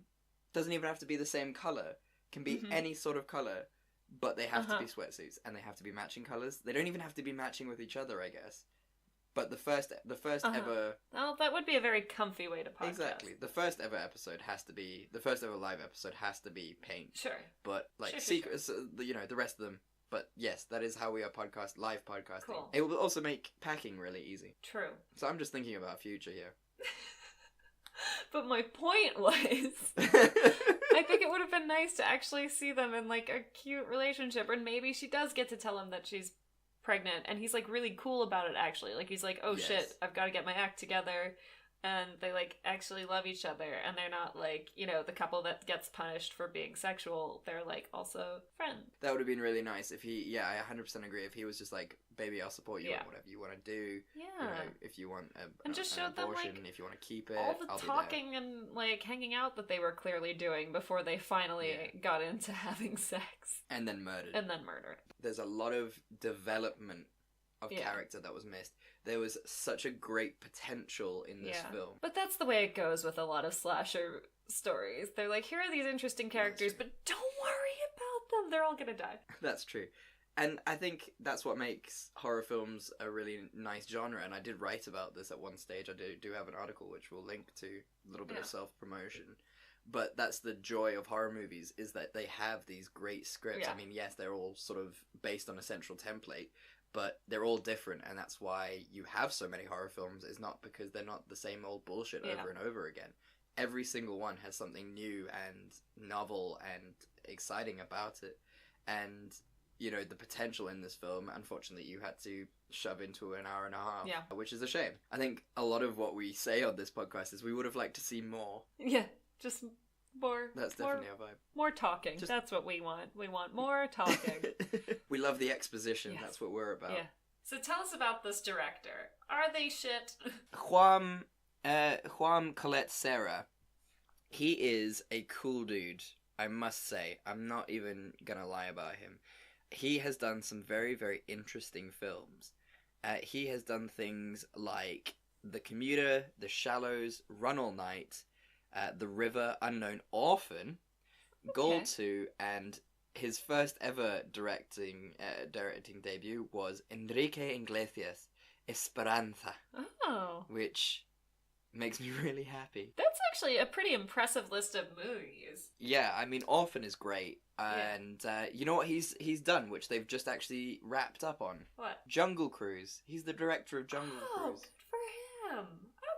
Doesn't even have to be the same color. Can be any sort of color. But they have to be sweatsuits, and they have to be matching colors. They don't even have to be matching with each other, I guess. But the first ever... Oh, that would be a very comfy way to podcast. Exactly. The first ever live episode has to be paint. Sure. But, like, Sure. secrets, you know, the rest of them. But, yes, that is how we are live podcasting. Cool. It will also make packing really easy. True. So I'm just thinking about future here. But my point was, I think it would have been nice to actually see them in, like, a cute relationship. And maybe she does get to tell him that she's pregnant. And he's, like, really cool about it, actually. Like, he's like, oh, Yes. shit, I've got to get my act together. And they, like, actually love each other. And they're not, like, you know, the couple that gets punished for being sexual. They're, like, also friends. That would have been really nice if he... Yeah, I 100% agree. If he was just like, baby, I'll support you Yeah. in whatever you want to do. Yeah. You know, if you want And just an showed them, abortion, like, if you want to keep it, all the I'll be talking and, like, hanging out that they were clearly doing before they finally got into having sex. there. And then murdered. And then murdered. There's a lot of development of Yeah. character that was missed. There was such a great potential in this film. But that's the way it goes with a lot of slasher stories. They're like, here are these interesting characters, but don't worry about them. They're all gonna die. That's true. And I think that's what makes horror films a really nice genre, and I did write about this at one stage. I do have an article which we'll link to, a little bit of self-promotion. But that's the joy of horror movies, is that they have these great scripts. Yeah. I mean, yes, they're all sort of based on a central template, but they're all different, and that's why you have so many horror films. It's not because they're not the same old bullshit over and over again. Every single one has something new and novel and exciting about it. And, you know, the potential in this film, unfortunately, you had to shove into an hour and a half, which is a shame. I think a lot of what we say on this podcast is we would have liked to see more. Yeah, just more. That's definitely our vibe. More talking. That's what we want. We want more talking. We love the exposition. Yes. That's what we're about. Yeah. So tell us about this director. Are they shit? Juan Colette Serra. He is a cool dude, I must say. I'm not even gonna lie about him. He has done some very, very interesting films. He has done things like The Commuter, The Shallows, Run All Night, The River, Unknown Orphan, Goal 2, and his first ever directing debut was Enrique Iglesias' Esperanza. Oh. Which makes me really happy. That's actually a pretty impressive list of movies. Yeah, I mean, Orphan is great. And you know what he's done, which they've just actually wrapped up on? What? Jungle Cruise. He's the director of Jungle Cruise. Good for him.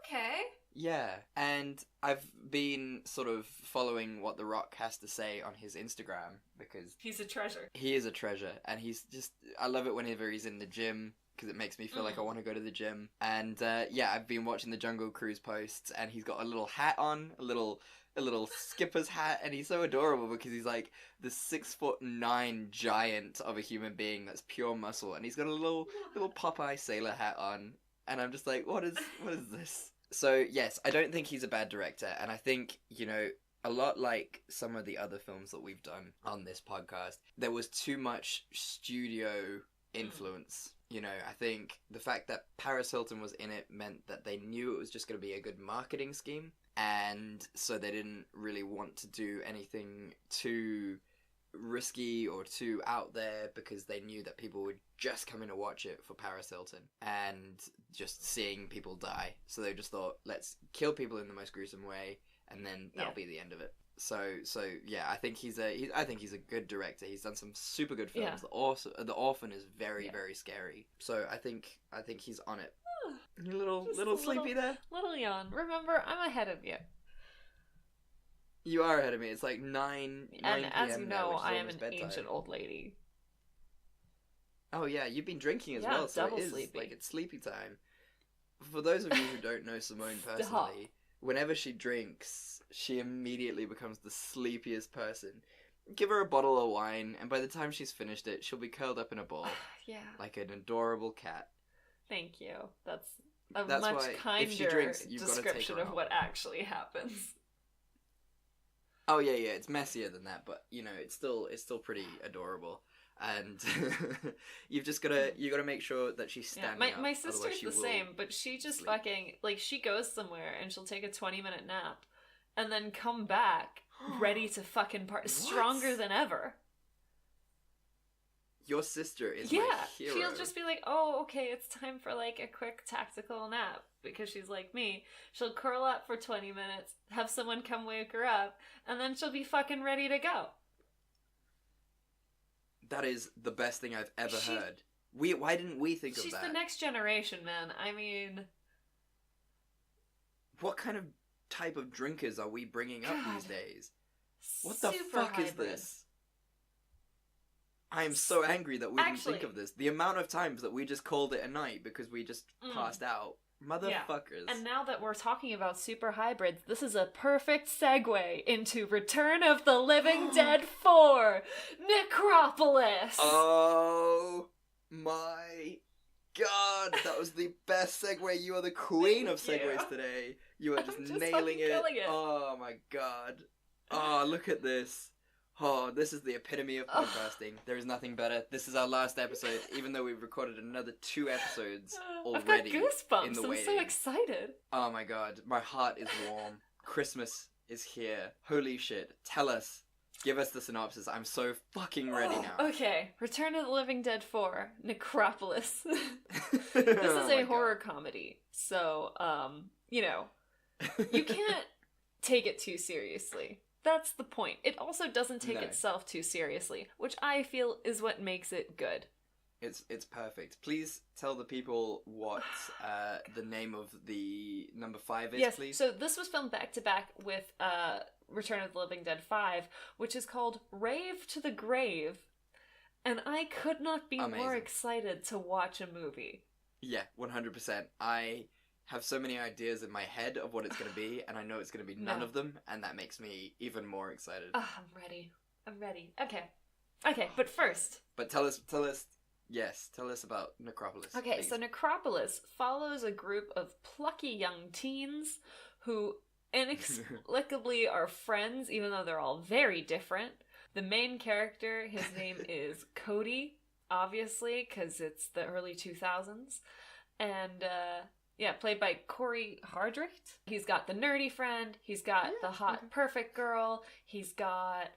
Okay. Yeah, and I've been sort of following what The Rock has to say on his Instagram, because he's a treasure. He is a treasure, and he's just... I love it whenever he's in the gym, because it makes me feel like I want to go to the gym. And yeah, I've been watching the Jungle Cruise posts, and he's got a little hat on, a little skipper's hat, and he's so adorable because he's like the 6'9" giant of a human being that's pure muscle, and he's got a little Popeye sailor hat on, and I'm just like, what is this? So yes, I don't think he's a bad director, and I think, you know, a lot like some of the other films that we've done on this podcast, there was too much studio influence. You know, I think the fact that Paris Hilton was in it meant that they knew it was just going to be a good marketing scheme, and so they didn't really want to do anything too risky or too out there, because they knew that people would just come in to watch it for Paris Hilton and just seeing people die. So they just thought, let's kill people in the most gruesome way, and then that'll be the end of it. So yeah, I think he's a good director. He's done some super good films. The Orphan is very very scary. So I think he's on it. You little sleepy there. Little yawn. Remember, I'm ahead of you. You are ahead of me. It's like 9 And PM as you know, now, I am an bedtime. ancient old lady. Oh yeah, you've been drinking as Yeah, well, so double it is sleepy. like it's sleepy time. For those of you who don't know Simone personally, whenever she drinks, she immediately becomes the sleepiest person. Give her a bottle of wine, and by the time she's finished it, she'll be curled up in a ball. Yeah. Like an adorable cat. Thank you. That's a That's much why, kinder if she drinks, you've gotta take description her of out. what actually happens. Oh yeah, it's messier than that, but you know, it's still pretty adorable. And you gotta make sure that she's standing up. My sister's otherwise she the will same, but she just sleep. fucking, like, she goes somewhere and she'll take a 20-minute nap and then come back ready to fucking stronger than ever. Your sister is my hero. She'll just be like, oh, okay, it's time for like a quick tactical nap, because she's like me. She'll curl up for 20 minutes, have someone come wake her up, and then she'll be fucking ready to go. That is the best thing I've ever heard. Why didn't we think of that? She's the next generation, man. I mean... What kind of type of drinkers are we bringing up these days? What the Super fuck hybrid. is this? I am so angry that we didn't think of this. The amount of times that we just called it a night because we just passed out. Motherfuckers. Yeah. And now that we're talking about super hybrids, this is a perfect segue into Return of the Living Dead 4, Necropolis! Oh my god, that was the best segue. You are the queen of segues today. You are just nailing it. Oh my god. Oh, look at this. Oh, this is the epitome of podcasting. There is nothing better. This is our last episode, even though we've recorded another 2 episodes already. I've got goosebumps. In the I'm waiting. so excited. Oh my god, my heart is warm. Christmas is here. Holy shit. Tell us. Give us the synopsis. I'm so fucking ready now. Okay, Return of the Living Dead 4, Necropolis. This is a horror comedy, so, you know, you can't take it too seriously. That's the point. It also doesn't take itself too seriously, which I feel is what makes it good. It's perfect. Please tell the people what the name of the number 5 is, please. So this was filmed back-to-back with Return of the Living Dead 5, which is called Rave to the Grave, and I could not be more excited to watch a movie. Yeah, 100%. I have so many ideas in my head of what it's going to be, and I know it's going to be none of them, and that makes me even more excited. I'm ready. Okay, but first... But tell us about Necropolis. Okay, please. so Necropolis follows a group of plucky young teens who inexplicably are friends, even though they're all very different. The main character, his name is Cody, obviously, because it's the early 2000s, and... played by Corey Hardrict. He's got the nerdy friend, he's got the hot perfect girl, he's got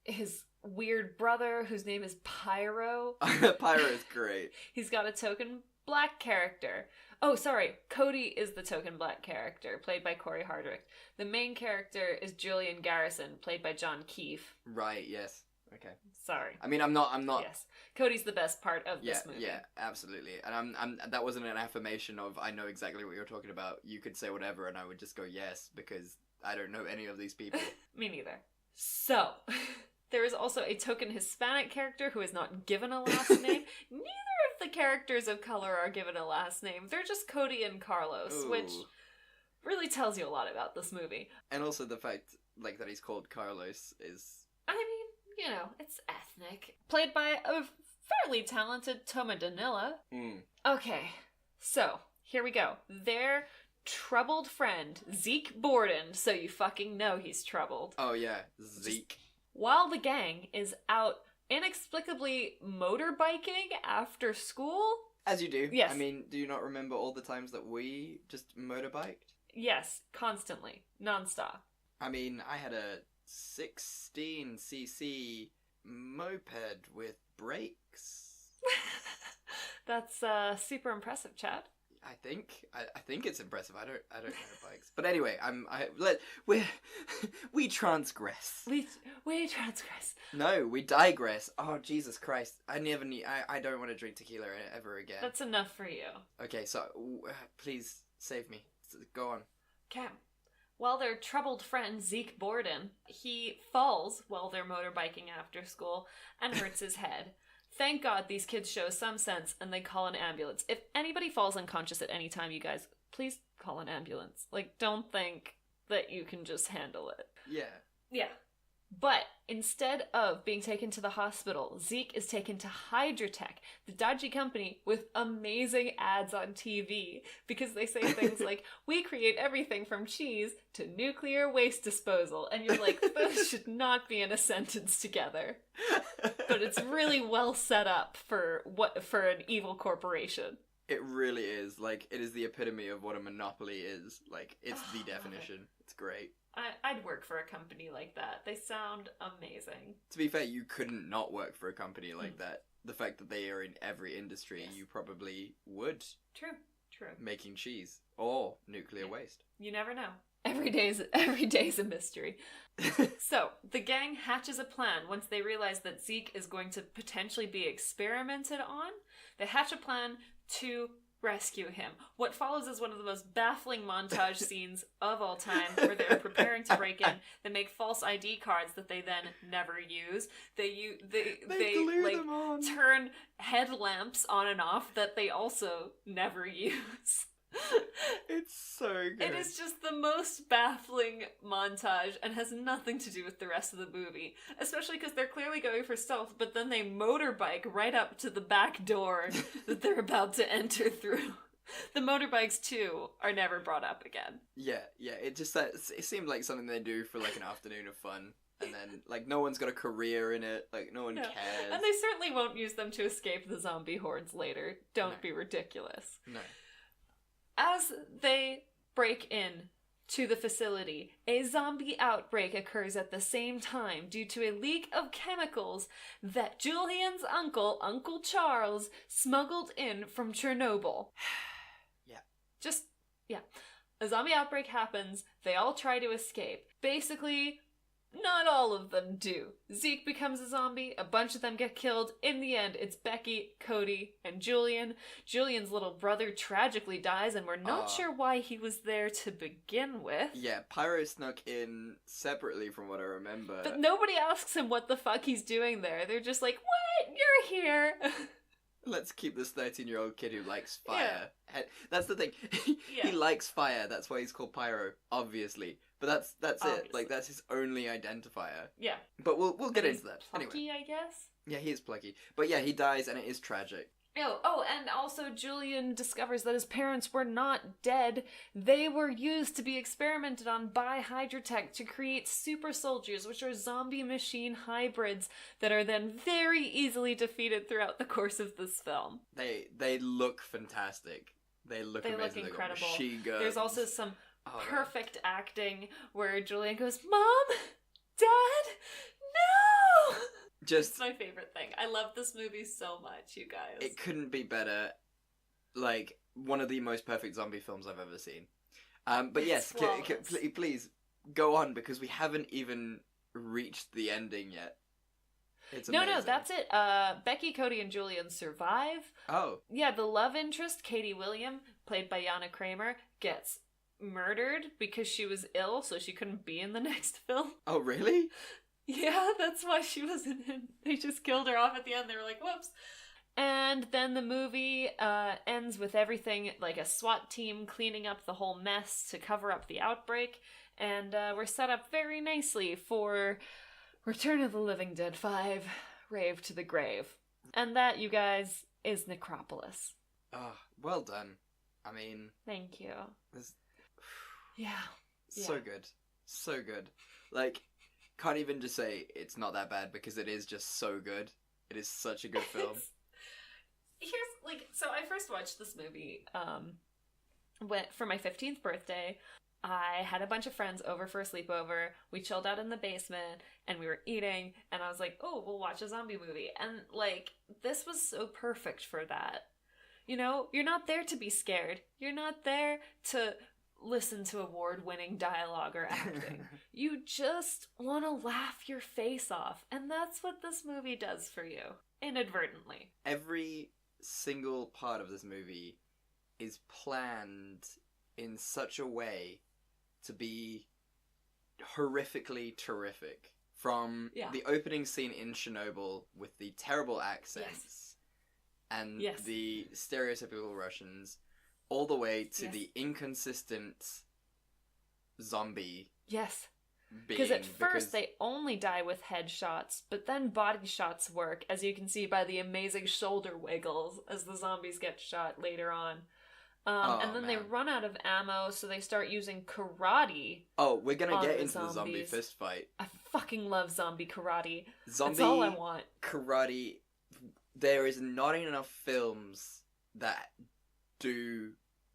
his weird brother whose name is Pyro. Pyro is great. He's got a token black character. Oh, sorry, Cody is the token black character, played by Corey Hardrict. The main character is Julian Garrison, played by John Keefe. Right, yes. Okay. Sorry. I mean, I'm not. Yes, Cody's the best part of this movie. Yeah, absolutely. And I'm. That wasn't an affirmation of I know exactly what you're talking about. You could say whatever, and I would just go yes because I don't know any of these people. Me neither. So, there is also a token Hispanic character who is not given a last name. Neither of the characters of color are given a last name. They're just Cody and Carlos, which really tells you a lot about this movie. And also the fact, like, that he's called Carlos is. I mean, you know, it's ethnic. Played by a fairly talented Toma Danila. Okay, so, here we go. Their troubled friend, Zeke Borden, so you fucking know he's troubled. Oh yeah, Zeke. While the gang is out inexplicably motorbiking after school. As you do. Yes. I mean, do you not remember all the times that we just motorbiked? Yes, constantly. Non-stop. I mean, I had a 16cc moped with brakes. That's super impressive, Chad. I think it's impressive. I don't know bikes, but anyway, we transgress. We transgress. No, we digress. Oh Jesus Christ! I don't want to drink tequila ever again. That's enough for you. Okay, so please save me. Go on. Okay. While their troubled friend Zeke Borden, he falls while they're motorbiking after school and hurts his head. Thank God these kids show some sense and they call an ambulance. If anybody falls unconscious at any time, you guys, please call an ambulance. Like, don't think that you can just handle it. Yeah. Yeah. But instead of being taken to the hospital, Zeke is taken to Hydratech, the dodgy company with amazing ads on TV, because they say things like, we create everything from cheese to nuclear waste disposal. And you're like, those should not be in a sentence together. But it's really well set up for an evil corporation. It really is. Like, it is the epitome of what a monopoly is. Like, it's the definition. It's great. I'd work for a company like that. They sound amazing. To be fair, you couldn't not work for a company like that. The fact that they are in every industry, Yes. you probably would. True. Making cheese or nuclear waste. You never know. Every day's a mystery. So, the gang hatches a plan once they realize that Zeke is going to potentially be experimented on. They hatch a plan to rescue him. What follows is one of the most baffling montage scenes of all time, where they're preparing to break in. They make false ID cards that they then never use. They glue like them on. turn headlamps on and off that they also never use. It's so good. It is just the most baffling montage and has nothing to do with the rest of the movie. Especially because they're clearly going for stealth, but then they motorbike right up to the back door that they're about to enter through. The motorbikes, too, are never brought up again. Yeah, it seemed like something they do for like an afternoon of fun. And then, like, no one's got a career in it. Like, no one cares. And they certainly won't use them to escape the zombie hordes later. Don't be ridiculous. No. As they break in to the facility, a zombie outbreak occurs at the same time due to a leak of chemicals that Julian's uncle, Uncle Charles, smuggled in from Chernobyl. Yeah. A zombie outbreak happens, they all try to escape. Basically, not all of them do. Zeke becomes a zombie, a bunch of them get killed. In the end, it's Becky, Cody, and Julian. Julian's little brother tragically dies, and we're not sure why he was there to begin with. Yeah, Pyro snuck in separately from what I remember. But nobody asks him what the fuck he's doing there. They're just like, what? You're here. Let's keep this 13-year-old kid who likes fire. Yeah. That's the thing. He likes fire. That's why he's called Pyro, obviously. But that's it. Like, that's his only identifier. Yeah. But we'll get into that. Plucky, anyway. I guess? Yeah, he is plucky. But yeah, he dies and it is tragic. Oh, and also Julian discovers that his parents were not dead. They were used to be experimented on by Hydrotech to create super soldiers, which are zombie machine hybrids that are then very easily defeated throughout the course of this film. They look fantastic. They look amazing. Look incredible. They got machine guns. There's also some perfect acting where Julian goes, Mom? Dad? No! It's my favorite thing. I love this movie so much, you guys. It couldn't be better. Like, one of the most perfect zombie films I've ever seen. But yes, please go on, because we haven't even reached the ending yet. It's amazing. No, that's it. Becky, Cody, and Julian survive. Oh. Yeah, the love interest, Katie William, played by Yana Kramer, gets murdered because she was ill, so she couldn't be in the next film. Oh, really? Yeah, that's why she wasn't in. They just killed her off at the end. They were like, whoops. And then the movie ends with everything like a SWAT team cleaning up the whole mess to cover up the outbreak. And we're set up very nicely for Return of the Living Dead 5, Rave to the Grave. And that, you guys, is Necropolis. Oh, well done. I mean... Thank you. Yeah. So good. So good. Like... Can't even just say it's not that bad, because it is just so good. It is such a good film. So I first watched this movie for my 15th birthday. I had a bunch of friends over for a sleepover. We chilled out in the basement and we were eating, and I was like, oh, we'll watch a zombie movie. And like, this was so perfect for that. You know, you're not there to be scared. You're not there to listen to award-winning dialogue or acting. You just want to laugh your face off, and that's what this movie does for you, inadvertently. Every single part of this movie is planned in such a way to be horrifically terrific. From the opening scene in Chernobyl with the terrible accents and the stereotypical Russians, all the way to the inconsistent zombie. Yes. Because at first they only die with headshots, but then body shots work, as you can see by the amazing shoulder wiggles as the zombies get shot later on. And then they run out of ammo, so they start using karate. Oh, we're gonna get into the zombie fist fight. I fucking love zombie karate. That's all I want. Karate. There is not enough films that do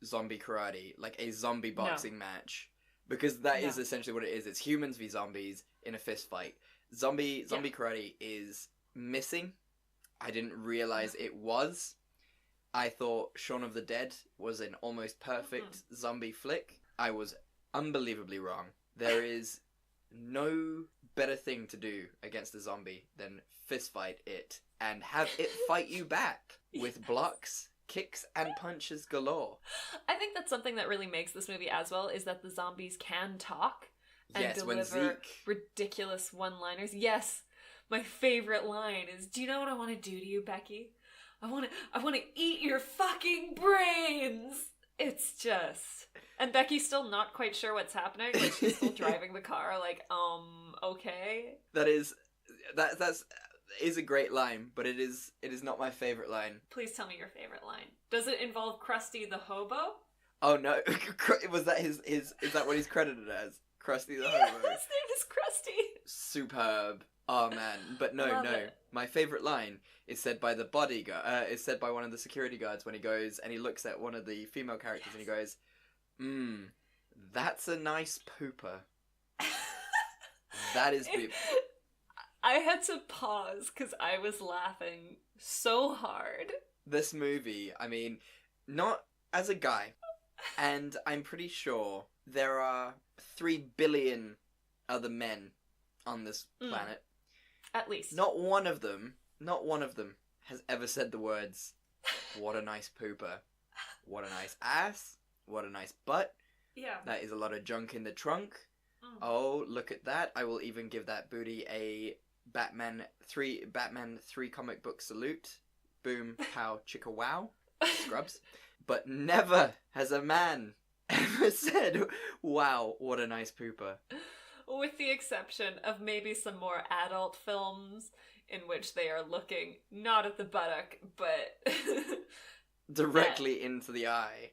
zombie karate, like a zombie boxing match, because that is essentially what it is. It's humans v zombies in a fist fight. Zombie karate is missing. I didn't realize it was. I thought Shaun of the Dead was an almost perfect zombie flick. I was unbelievably wrong. There is no better thing to do against a zombie than fist fight it and have it fight you back with blocks, kicks, and punches galore. I think that's something that really makes this movie as well, is that the zombies can talk and Yes, when deliver Zeke... ridiculous one-liners. Yes, my favorite line is, "Do you know what I want to do to you, Becky? I want to eat your fucking brains." It's just... And Becky's still not quite sure what's happening. Like, she's still driving the car, like, okay. That is a great line, but it is not my favorite line. Please tell me your favorite line. Does it involve Krusty the Hobo? Oh no, was that his is that what he's credited as? Krusty the Yeah, Hobo. his name is Krusty. Superb. Oh man, but no. It. My favorite line is said by the bodyguard. Is said by one of the security guards when he goes and he looks at one of the female characters and he goes, that's a nice pooper." That is the... I had to pause because I was laughing so hard. This movie, I mean, not as a guy, and I'm pretty sure there are 3 billion other men on this planet. At least. Not one of them has ever said the words, "What a nice pooper. What a nice ass. What a nice butt. Yeah. That is a lot of junk in the trunk. Oh, look at that. I will even give that booty a Batman 3 comic book salute. Boom, pow, chicka wow. Scrubs." But never has a man ever said, "Wow, what a nice pooper." With the exception of maybe some more adult films in which they are looking not at the buttock, but directly into the eye.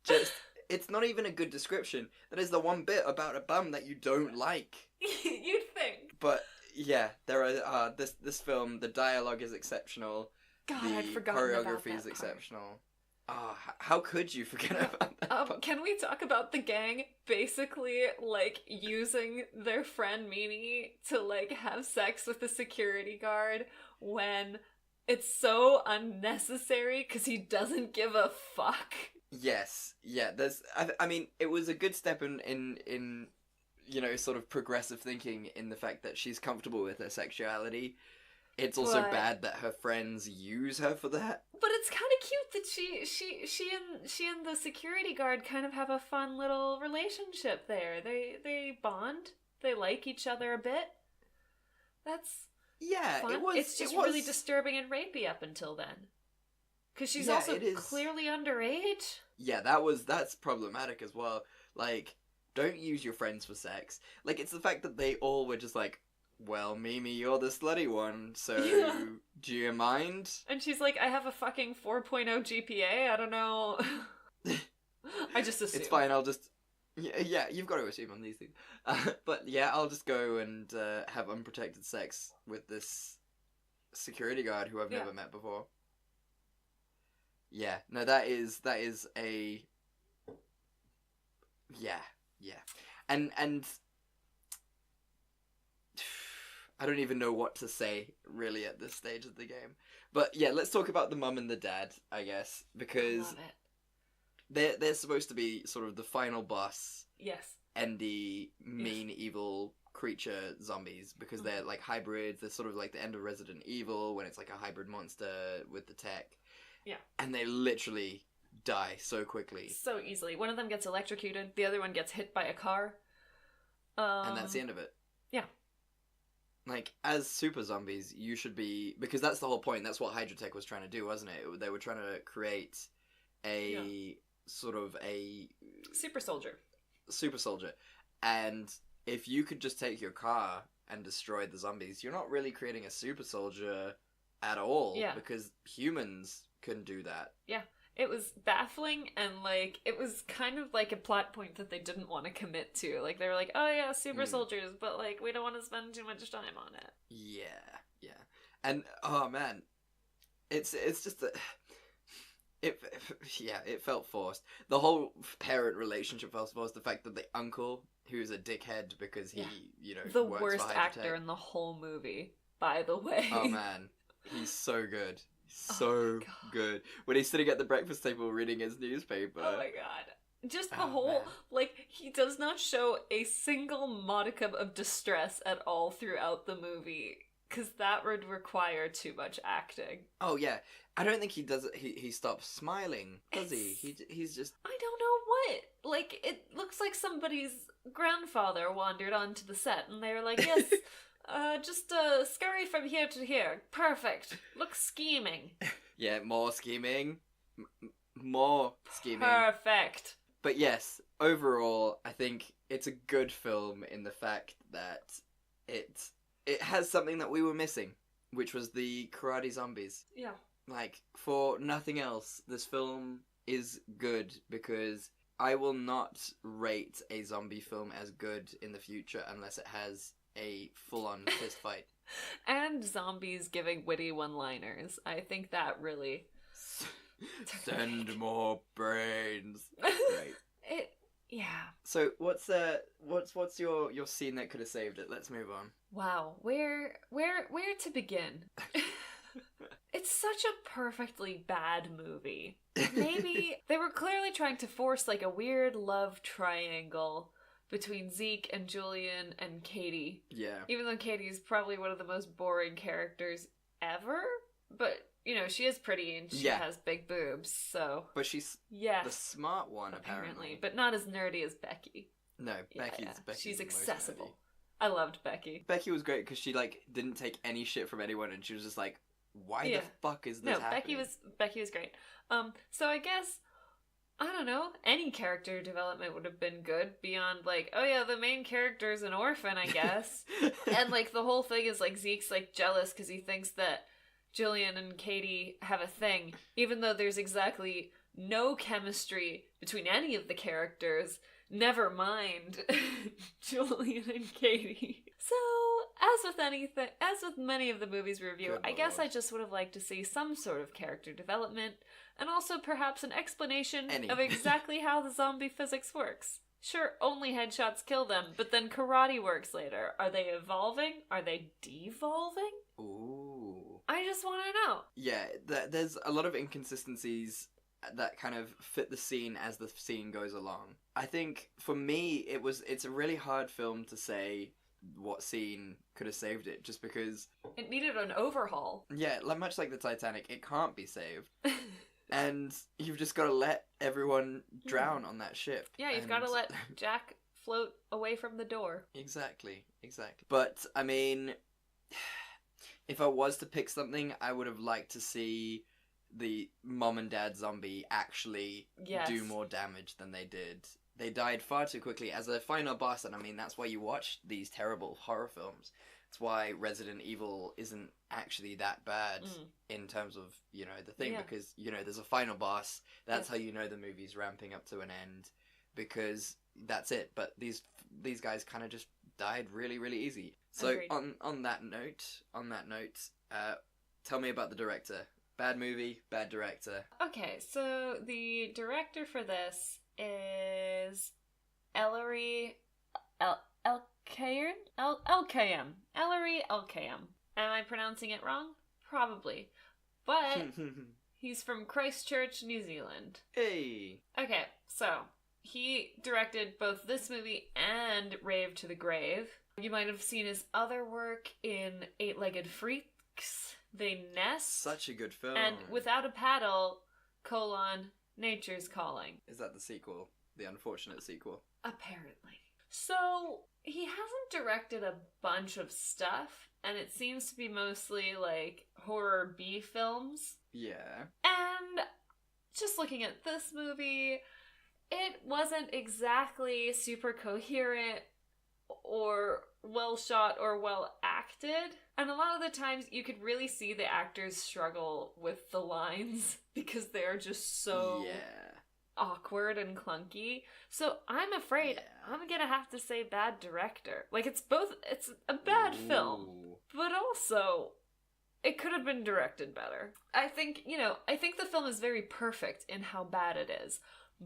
Just, it's not even a good description. That is the one bit about a bum that you don't like. You'd think. But yeah, there are this film. The dialogue is exceptional. God, the I'd forgotten about choreography that is part. exceptional. How could you forget about that? Can we talk about the gang basically, like, using their friend Mimi to, like, have sex with the security guard when it's so unnecessary because he doesn't give a fuck? Yes, yeah. I mean, it was a good step in you know, sort of progressive thinking in the fact that she's comfortable with her sexuality. It's also bad that her friends use her for that. But it's kind of cute that she and the security guard kind of have a fun little relationship there. They bond. They like each other a bit. That's fun. It's just really disturbing and rapey up until then. Because she's also clearly underage. Yeah, that's problematic as well. Like, don't use your friends for sex. Like, it's the fact that they all were just like, "Well, Mimi, you're the slutty one, so do you mind?" And she's like, "I have a fucking 4.0 GPA, I don't know." I just assume. It's fine, I'll just... Yeah, you've got to assume on these things. But yeah, I'll just go and have unprotected sex with this security guard who I've never met before. Yeah, no, that is a... Yeah. And I don't even know what to say, really, at this stage of the game. But yeah, let's talk about the mum and the dad, I guess, because they're supposed to be sort of the final boss. Yes. And the mean, evil creature zombies, because they're like hybrids. They're sort of like the end of Resident Evil, when it's like a hybrid monster with the tech. Yeah. And they literally die so quickly. So easily. One of them gets electrocuted, the other one gets hit by a car. And that's the end of it. Yeah. Like, as super zombies, you should be... Because that's the whole point. That's what Hydrotech was trying to do, wasn't it? They were trying to create a sort of a... Super soldier. And if you could just take your car and destroy the zombies, you're not really creating a super soldier at all. Yeah. Because humans can do that. Yeah. It was baffling, and, like, it was kind of like a plot point that they didn't want to commit to. Like, they were like, "Oh yeah, super soldiers, but, like, we don't want to spend too much time on it." Yeah. And, oh man, it's just it felt forced. The whole parent relationship felt forced. The fact that the uncle, who's a dickhead because he, the works worst for actor Hydrotech. in the whole movie, by the way. Oh man, he's so good. Oh So my God. good. When he's sitting at the breakfast table reading his newspaper. Oh my god. Just the Oh, whole, man. like, he does not show a single modicum of distress at all throughout the movie, because that would require too much acting. Oh yeah, I don't think he does it. He stops smiling, does he? He's just. I don't know what. Like, it looks like somebody's grandfather wandered onto the set, and they were like, yes, just scurry from here to here. Perfect. Looks scheming. Yeah, more scheming. More scheming. Perfect. But yes, overall, I think it's a good film in the fact that it has something that we were missing, which was the karate zombies. Yeah. Like, for nothing else, this film is good because I will not rate a zombie film as good in the future unless it has a full-on fist fight. And zombies giving witty one-liners. I think that really... Send more brains. Great. Yeah. So what's your scene that could have saved it? Let's move on. Wow. Where to begin? It's such a perfectly bad movie. Maybe they were clearly trying to force like a weird love triangle between Zeke and Julian and Katie. Yeah. Even though Katie is probably one of the most boring characters ever, but she is pretty and she has big boobs, so. But she's the smart one apparently. but not as nerdy as Becky. No, Becky's She's the most accessible. nerdy. I loved Becky. Becky was great because she didn't take any shit from anyone, and she was just like, "Why the fuck is this happening?" Becky was great. So I guess I don't know, any character development would have been good beyond the main character's an orphan, I guess. And the whole thing is Zeke's jealous because he thinks that Jillian and Katie have a thing, even though there's exactly no chemistry between any of the characters. Never mind Julian and Katie. So, as with many of the movies we review, I guess I just would have liked to see some sort of character development, and also perhaps an explanation of exactly how the zombie physics works. Sure, only headshots kill them, but then karate works later. Are they evolving? Are they devolving? Ooh. I just want to know. Yeah, there's a lot of inconsistencies that kind of fit the scene as the scene goes along. I think for me it's a really hard film to say what scene could have saved it, just because it needed an overhaul. Yeah, much like the Titanic, it can't be saved. And you've just got to let everyone drown on that ship. Yeah, you've got to let Jack float away from the door. Exactly. But I mean, if I was to pick something, I would have liked to see the mom and dad zombie actually do more damage than they did. They died far too quickly as a final boss, and I mean, that's why you watch these terrible horror films. It's why Resident Evil isn't actually that bad in terms of, the thing, because, there's a final boss. That's how you know the movie's ramping up to an end, because that's it. But these guys kind of just died really, really easy. So Agreed. on that note, tell me about the director. Bad movie, bad director. Okay, so the director for this is Ellery Elkayam. Ellery Elkayam. Am I pronouncing it wrong? Probably. But he's from Christchurch, New Zealand. Hey. Okay, so he directed both this movie and Rave to the Grave. You might have seen his other work in Eight-Legged Freaks, They Nest. Such a good film. And Without a Paddle, Nature's Calling. Is that the sequel? The unfortunate sequel? Apparently. So, he hasn't directed a bunch of stuff, and it seems to be mostly, horror B films. Yeah. And just looking at this movie, it wasn't exactly super coherent or well shot or well acted. And a lot of the times you could really see the actors struggle with the lines because they're just so awkward and clunky. So I'm afraid I'm gonna have to say bad director. It's a bad film, but also it could have been directed better. I think the film is very perfect in how bad it is,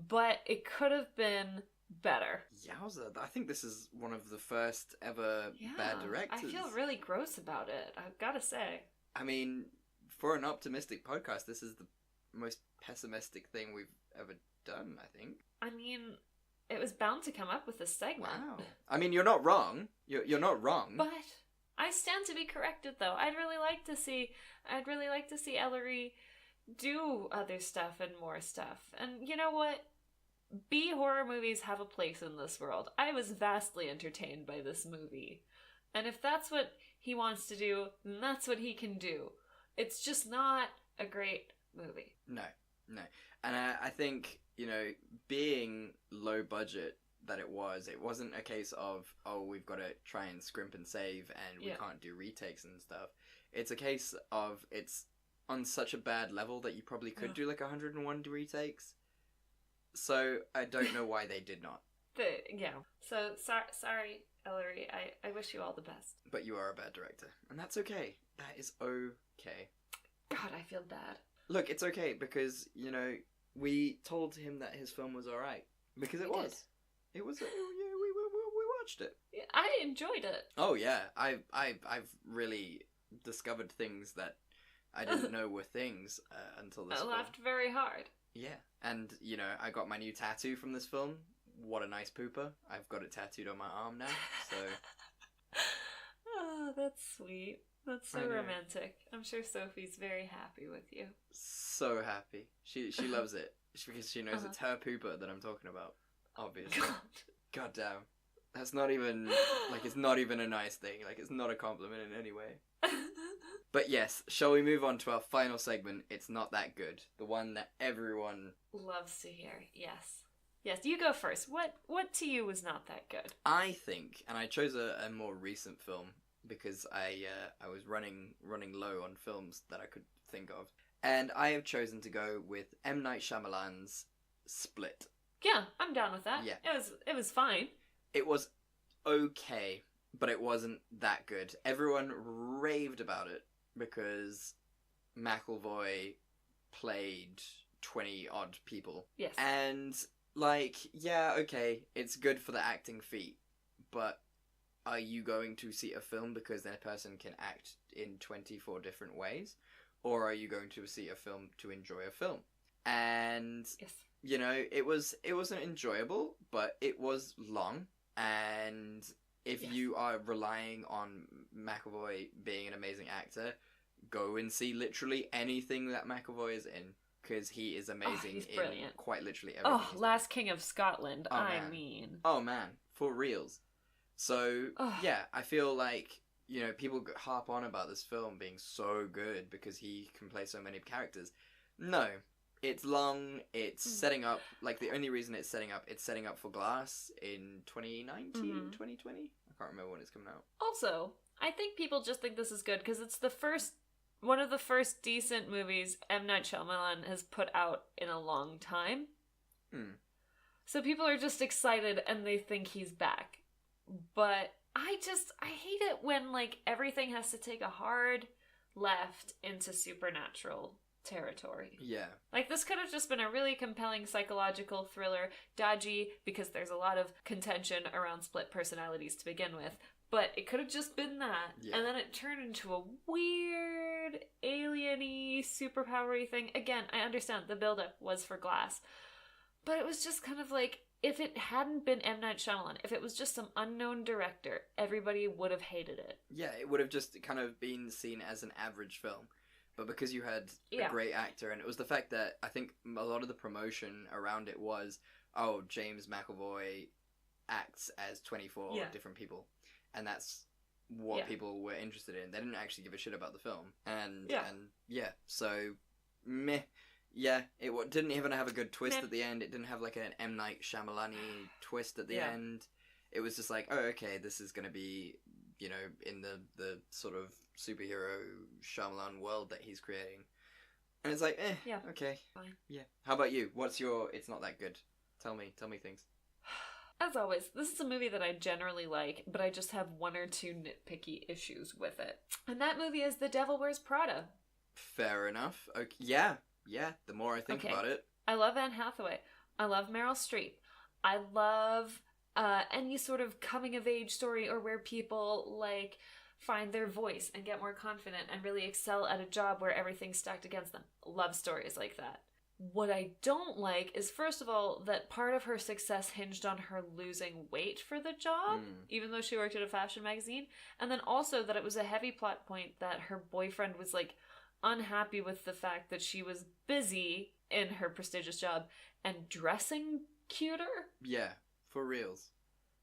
but it could have been better. Yowza, I think this is one of the first ever bad directors. I feel really gross about it, I've gotta say. I mean, for an optimistic podcast, this is the most pessimistic thing we've ever done, I think. I mean, it was bound to come up with this segment. Wow. I mean, you're not wrong. You're not wrong. But I stand to be corrected, though. I'd really like to see Ellery do other stuff and more stuff. And you know what? B horror movies have a place in this world. I was vastly entertained by this movie. And if that's what he wants to do, then that's what he can do. It's just not a great movie. No. And I think, being low budget that it wasn't a case of, oh, we've got to try and scrimp and save and we can't do retakes and stuff. It's a case of it's on such a bad level that you probably could do like 101 retakes. So I don't know why they did not. So sorry, Ellery. I wish you all the best. But you are a bad director. And that's okay. That is okay. God, I feel bad. Look, it's okay because, we told him that his film was alright. Because it was. It was, we watched it. Yeah, I enjoyed it. Oh yeah, I've really discovered things that I didn't know were things until this film. I laughed very hard. Yeah, and, I got my new tattoo from this film. What a nice pooper. I've got it tattooed on my arm now, so... Oh, that's sweet. That's so romantic. I'm sure Sophie's very happy with you. So happy. She loves it. Because she knows it's her pooper that I'm talking about. Obviously. God damn. That's not even... it's not even a nice thing. It's not a compliment in any way. But yes, shall we move on to our final segment, It's Not That Good? The one that everyone... loves to hear, yes. Yes, you go first. What to you was not that good? I think, and I chose a more recent film, because I was running low on films that I could think of. And I have chosen to go with M. Night Shyamalan's Split. Yeah, I'm down with that. Yeah. It was fine. It was okay, but it wasn't that good. Everyone raved about it because McAvoy played 20-odd people. Yes. And, okay, it's good for the acting feat, but are you going to see a film because that person can act in 24 different ways? Or are you going to see a film to enjoy a film? And, yes. It wasn't enjoyable, but it was long. And if you are relying on McAvoy being an amazing actor, go and see literally anything that McAvoy is in. Because he is amazing he's brilliant. In quite literally everything. Oh, Last King of Scotland, Oh man, for reals. So, yeah, I feel like, people harp on about this film being so good because he can play so many characters. No. It's long, it's setting up, the only reason it's setting up for Glass in 2019, 2020? I can't remember when it's coming out. Also, I think people just think this is good because it's one of the first decent movies M. Night Shyamalan has put out in a long time. So people are just excited and they think he's back. But I hate it when, everything has to take a hard left into supernatural territory. Yeah. This could have just been a really compelling psychological thriller, dodgy because there's a lot of contention around split personalities to begin with, but it could have just been that. Yeah. And then it turned into a weird, alien-y, superpower-y thing. Again, I understand the build-up was for Glass, but it was just kind of if it hadn't been M. Night Shyamalan, if it was just some unknown director, everybody would have hated it. Yeah, it would have just kind of been seen as an average film. But because you had a great actor, and it was the fact that I think a lot of the promotion around it was, James McAvoy acts as 24 different people. And that's what people were interested in. They didn't actually give a shit about the film. So, meh. Yeah, it didn't even have a good twist at the end. It didn't have an M. Night Shyamalan-y twist at the end. It was just okay, this is going to be, in the sort of superhero Shyamalan world that he's creating. And it's okay. Fine. Yeah. How about you? What's your It's Not That Good? Tell me things. As always, this is a movie that I generally like, but I just have one or two nitpicky issues with it. And that movie is The Devil Wears Prada. Fair enough. Okay. Yeah. The more I think about it. I love Anne Hathaway. I love Meryl Streep. I love any sort of coming-of-age story or where people, like, find their voice and get more confident and really excel at a job where everything's stacked against them. Love stories like that. What I don't like is, first of all, that part of her success hinged on her losing weight for the job, even though she worked at a fashion magazine. And then also that it was a heavy plot point that her boyfriend was, like, unhappy with the fact that she was busy in her prestigious job and dressing cuter. Yeah, for reals.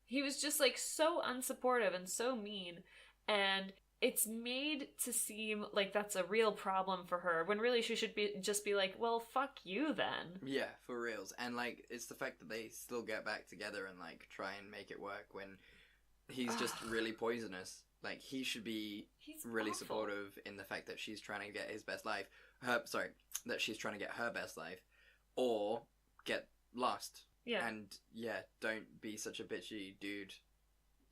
He was just, like, so unsupportive and so mean. And it's made to seem like that's a real problem for her, when really she should just be like, well, fuck you then. Yeah, for reals. And, like, it's the fact that they still get back together and, like, try and make it work when he's just really poisonous. Like, he should be really awful. supportive in the fact that she's trying to get his best life. That she's trying to get her best life. Or get lost. Yeah. And, yeah, don't be such a bitchy dude.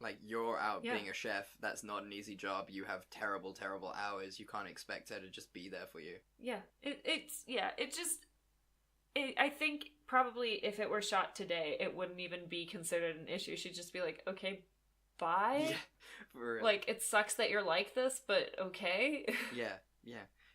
Like, you're out being a chef. That's not an easy job. You have terrible, terrible hours. You can't expect her to just be there for you. Yeah. I think probably if it were shot today, it wouldn't even be considered an issue. She'd just be like, okay, bye. Yeah, for real. Like, it sucks that you're like this, but okay. Yeah.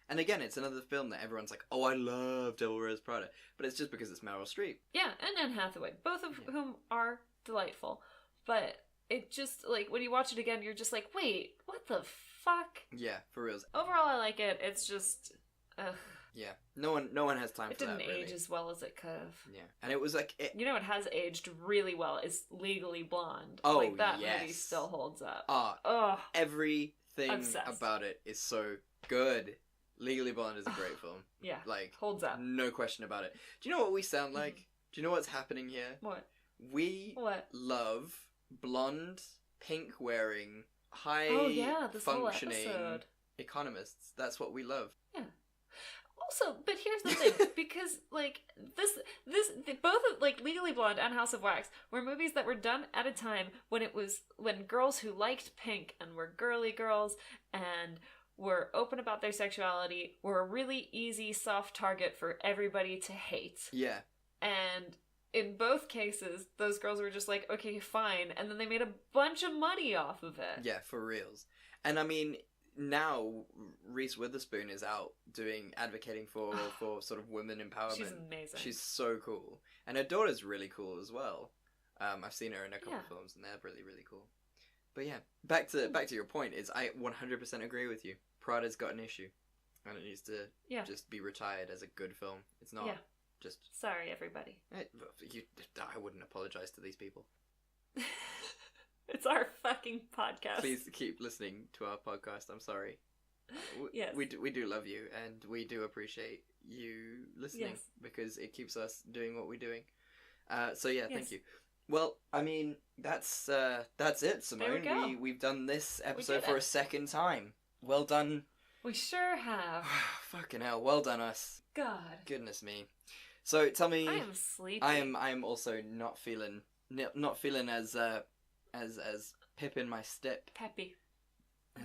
And again, it's another film that everyone's like, oh, I love Devil Wears Prada. But it's just because it's Meryl Streep. Yeah, and Anne Hathaway. Both of whom are delightful. But it just, like, when you watch it again, you're just like, wait, what the fuck? Yeah, for real. Overall, I like it. It's just, ugh. Yeah, no one has time It for that. It didn't age as well as it could have. Yeah, and it was like you know, it has aged really well. Is Legally Blonde. Oh, like, that yes. movie still holds up. Oh, everything Obsessed. about it is so good. Legally Blonde is a great film. Yeah, like, holds up. No question about it. Do you know what we sound like? Do you know what's happening here? What? We love blonde, pink-wearing, high-functioning economists. That's what we love. Yeah. Also, but here's the thing, because, like, both of, like, Legally Blonde and House of Wax were movies that were done at a time when girls who liked pink and were girly girls and were open about their sexuality were a really easy, soft target for everybody to hate. Yeah. And in both cases, those girls were just like, okay, fine, and then they made a bunch of money off of it. Yeah, for reals. And I mean, now Reese Witherspoon is out advocating for sort of women empowerment. She's amazing. She's so cool. And her daughter's really cool as well. I've seen her in a couple of films and they're really, really cool. But yeah, back to your point is I 100% agree with you. Prada's got an issue. And it needs to just be retired as a good film. It's not just... Sorry, everybody. I wouldn't apologize to these people. It's our fucking podcast. Please keep listening to our podcast. I'm sorry. Yes. We do love you, and we do appreciate you listening because it keeps us doing what we're doing. So yeah, thank you. Well, I mean, that's it, Simone. We've done this episode for a second time. Well done. We sure have. Fucking hell, well done us. God. Goodness me. So tell me, I am sleepy. I am also not feeling as pip in my step. Peppy.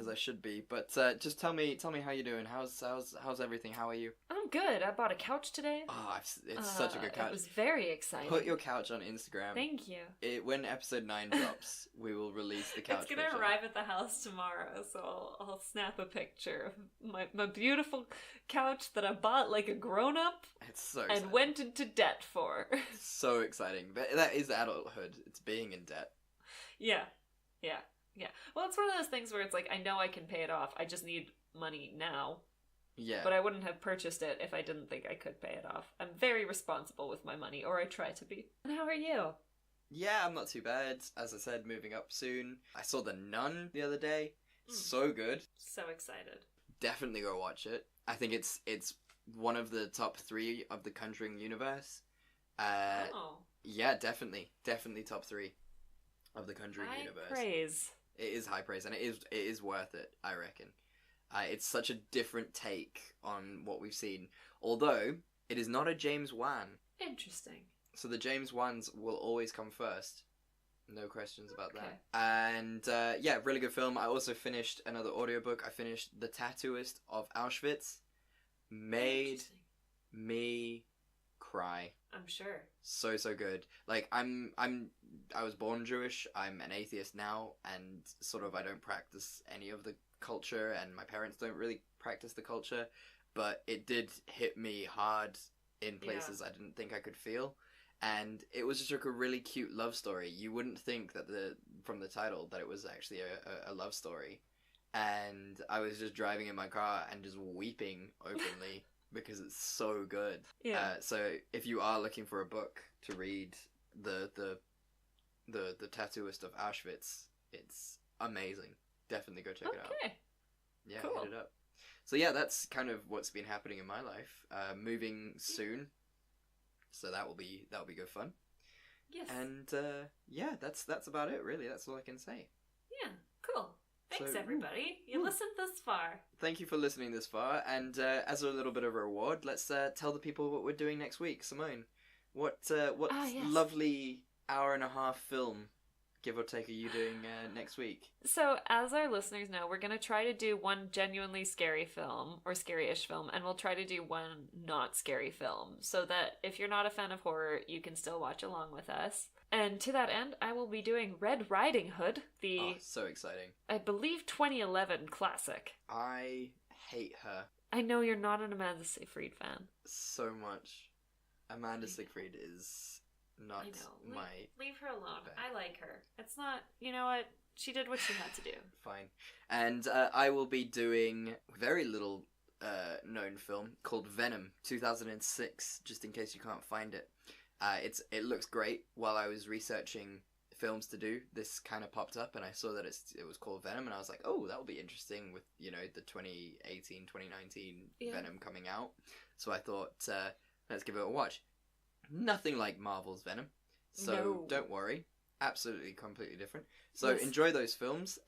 As I should be, but just tell me how you're doing. How's everything? How are you? I'm good. I bought a couch today. Oh, it's such a good couch. It was very exciting. Put your couch on Instagram. Thank you. When episode 9 drops, we will release the couch. It's gonna picture. arrive at the house tomorrow, so I'll snap a picture of my beautiful couch that I bought like a grown up. It's so exciting. And went into debt for. It's so exciting, but that is adulthood. It's being in debt. Yeah. Well, it's one of those things where it's like, I know I can pay it off. I just need money now. Yeah. But I wouldn't have purchased it if I didn't think I could pay it off. I'm very responsible with my money, or I try to be. And how are you? Yeah, I'm not too bad. As I said, moving up soon. I saw The Nun the other day. So good. So excited. Definitely go watch it. I think it's one of the top 3 of the Conjuring universe. Yeah, definitely top 3 of the Conjuring universe. Praise. It is high praise, and it is worth it, I reckon. It's such a different take on what we've seen, although it is not a James Wan. Interesting. So the James Wans will always come first, No questions about Okay. that. And yeah, really good film. I also finished another audiobook. I finished The Tattooist of Auschwitz. Made Interesting. me cry. I'm sure. So good. Like I was born Jewish. I'm an atheist now, and sort of I don't practice any of the culture, and my parents don't really practice the culture, but it did hit me hard in places I didn't think I could feel. And it was just like a really cute love story. You wouldn't think that from the title that it was actually a love story. And I was just driving in my car and just weeping openly because it's so good. Yeah. So if you are looking for a book to read, the Tattooist of Auschwitz, it's amazing. Definitely go check it out. Okay. Yeah, Cool. hit it up. So yeah, that's kind of what's been happening in my life. Moving soon. So that will be good fun. Yes. And yeah, that's about it really. That's all I can say. Yeah. Cool. Thanks, So- everybody. You Ooh. listened this far. Thank you for listening this far. And as a little bit of a reward, let's tell the people what we're doing next week. Simone, what yes. lovely hour-and-a-half film, give or take, are you doing next week? So, as our listeners know, we're going to try to do one genuinely scary film, or scary-ish film, and we'll try to do one not scary film, so that if you're not a fan of horror, you can still watch along with us. And to that end, I will be doing Red Riding Hood, the, Oh, so exciting. I believe, 2011 classic. I hate her I know you're not an Amanda Seyfried fan. so much. Amanda Seyfried is not I know. my... Leave her alone. Okay. I like her. It's not, you know what? She did what she had to do. Fine. And I will be doing a very little known film called Venom 2006, just in case you can't find it. It looks great. While I was researching films to do, this kind of popped up and I saw that it was called Venom, and I was like, oh, that will be interesting with, you know, the 2018, 2019 Yeah. Venom coming out. So I thought, let's give it a watch. Nothing like Marvel's Venom. So No. don't worry. Absolutely, completely different. So Yes. enjoy those films.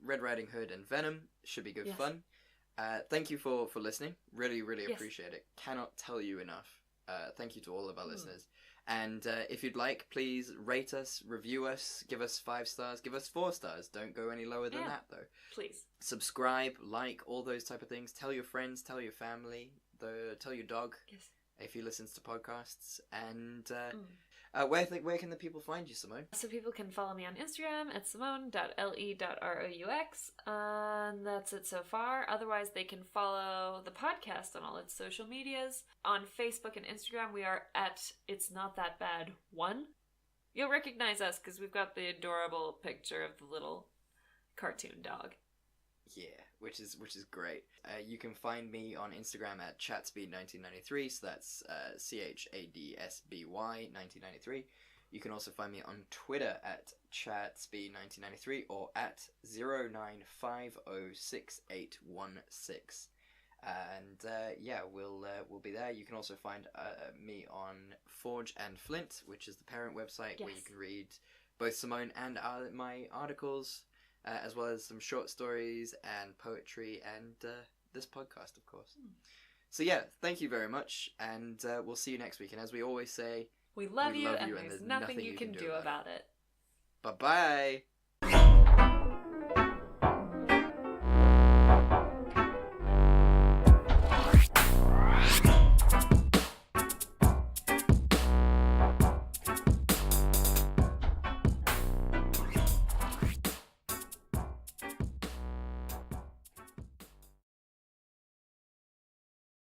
Red Riding Hood and Venom should be good Yes. fun. Thank you for listening. Really, really Yes. appreciate it. Cannot tell you enough. Thank you to all of our Mm. listeners. And if you'd like, please rate us, review us, give us 5 stars, give us 4 stars. Don't go any lower than Yeah. that, though. Please. Subscribe, like, all those type of things. Tell your friends, tell your family, tell your dog Yes. if he listens to podcasts. And Mm. where can the people find you, Simone? So people can follow me on Instagram at simone.le.roux. And that's it so far. Otherwise, they can follow the podcast on all its social medias. On Facebook and Instagram, we are at It's Not That Bad 1. You'll recognize us because we've got the adorable picture of the little cartoon dog. Yeah, which is great. You can find me on Instagram at chatsby1993, so that's CHADSBY 1993. You can also find me on Twitter at chatsby1993 or at 09506816. And yeah, we'll be there. You can also find me on Forge and Flint, which is the parent website where you Yes. can read both Simone and my articles, as well as some short stories and poetry and this podcast, of course. So yeah, thank you very much, and we'll see you next week. And as we always say, We love We you, love and you, and there's there's nothing you can do about it. bye-bye!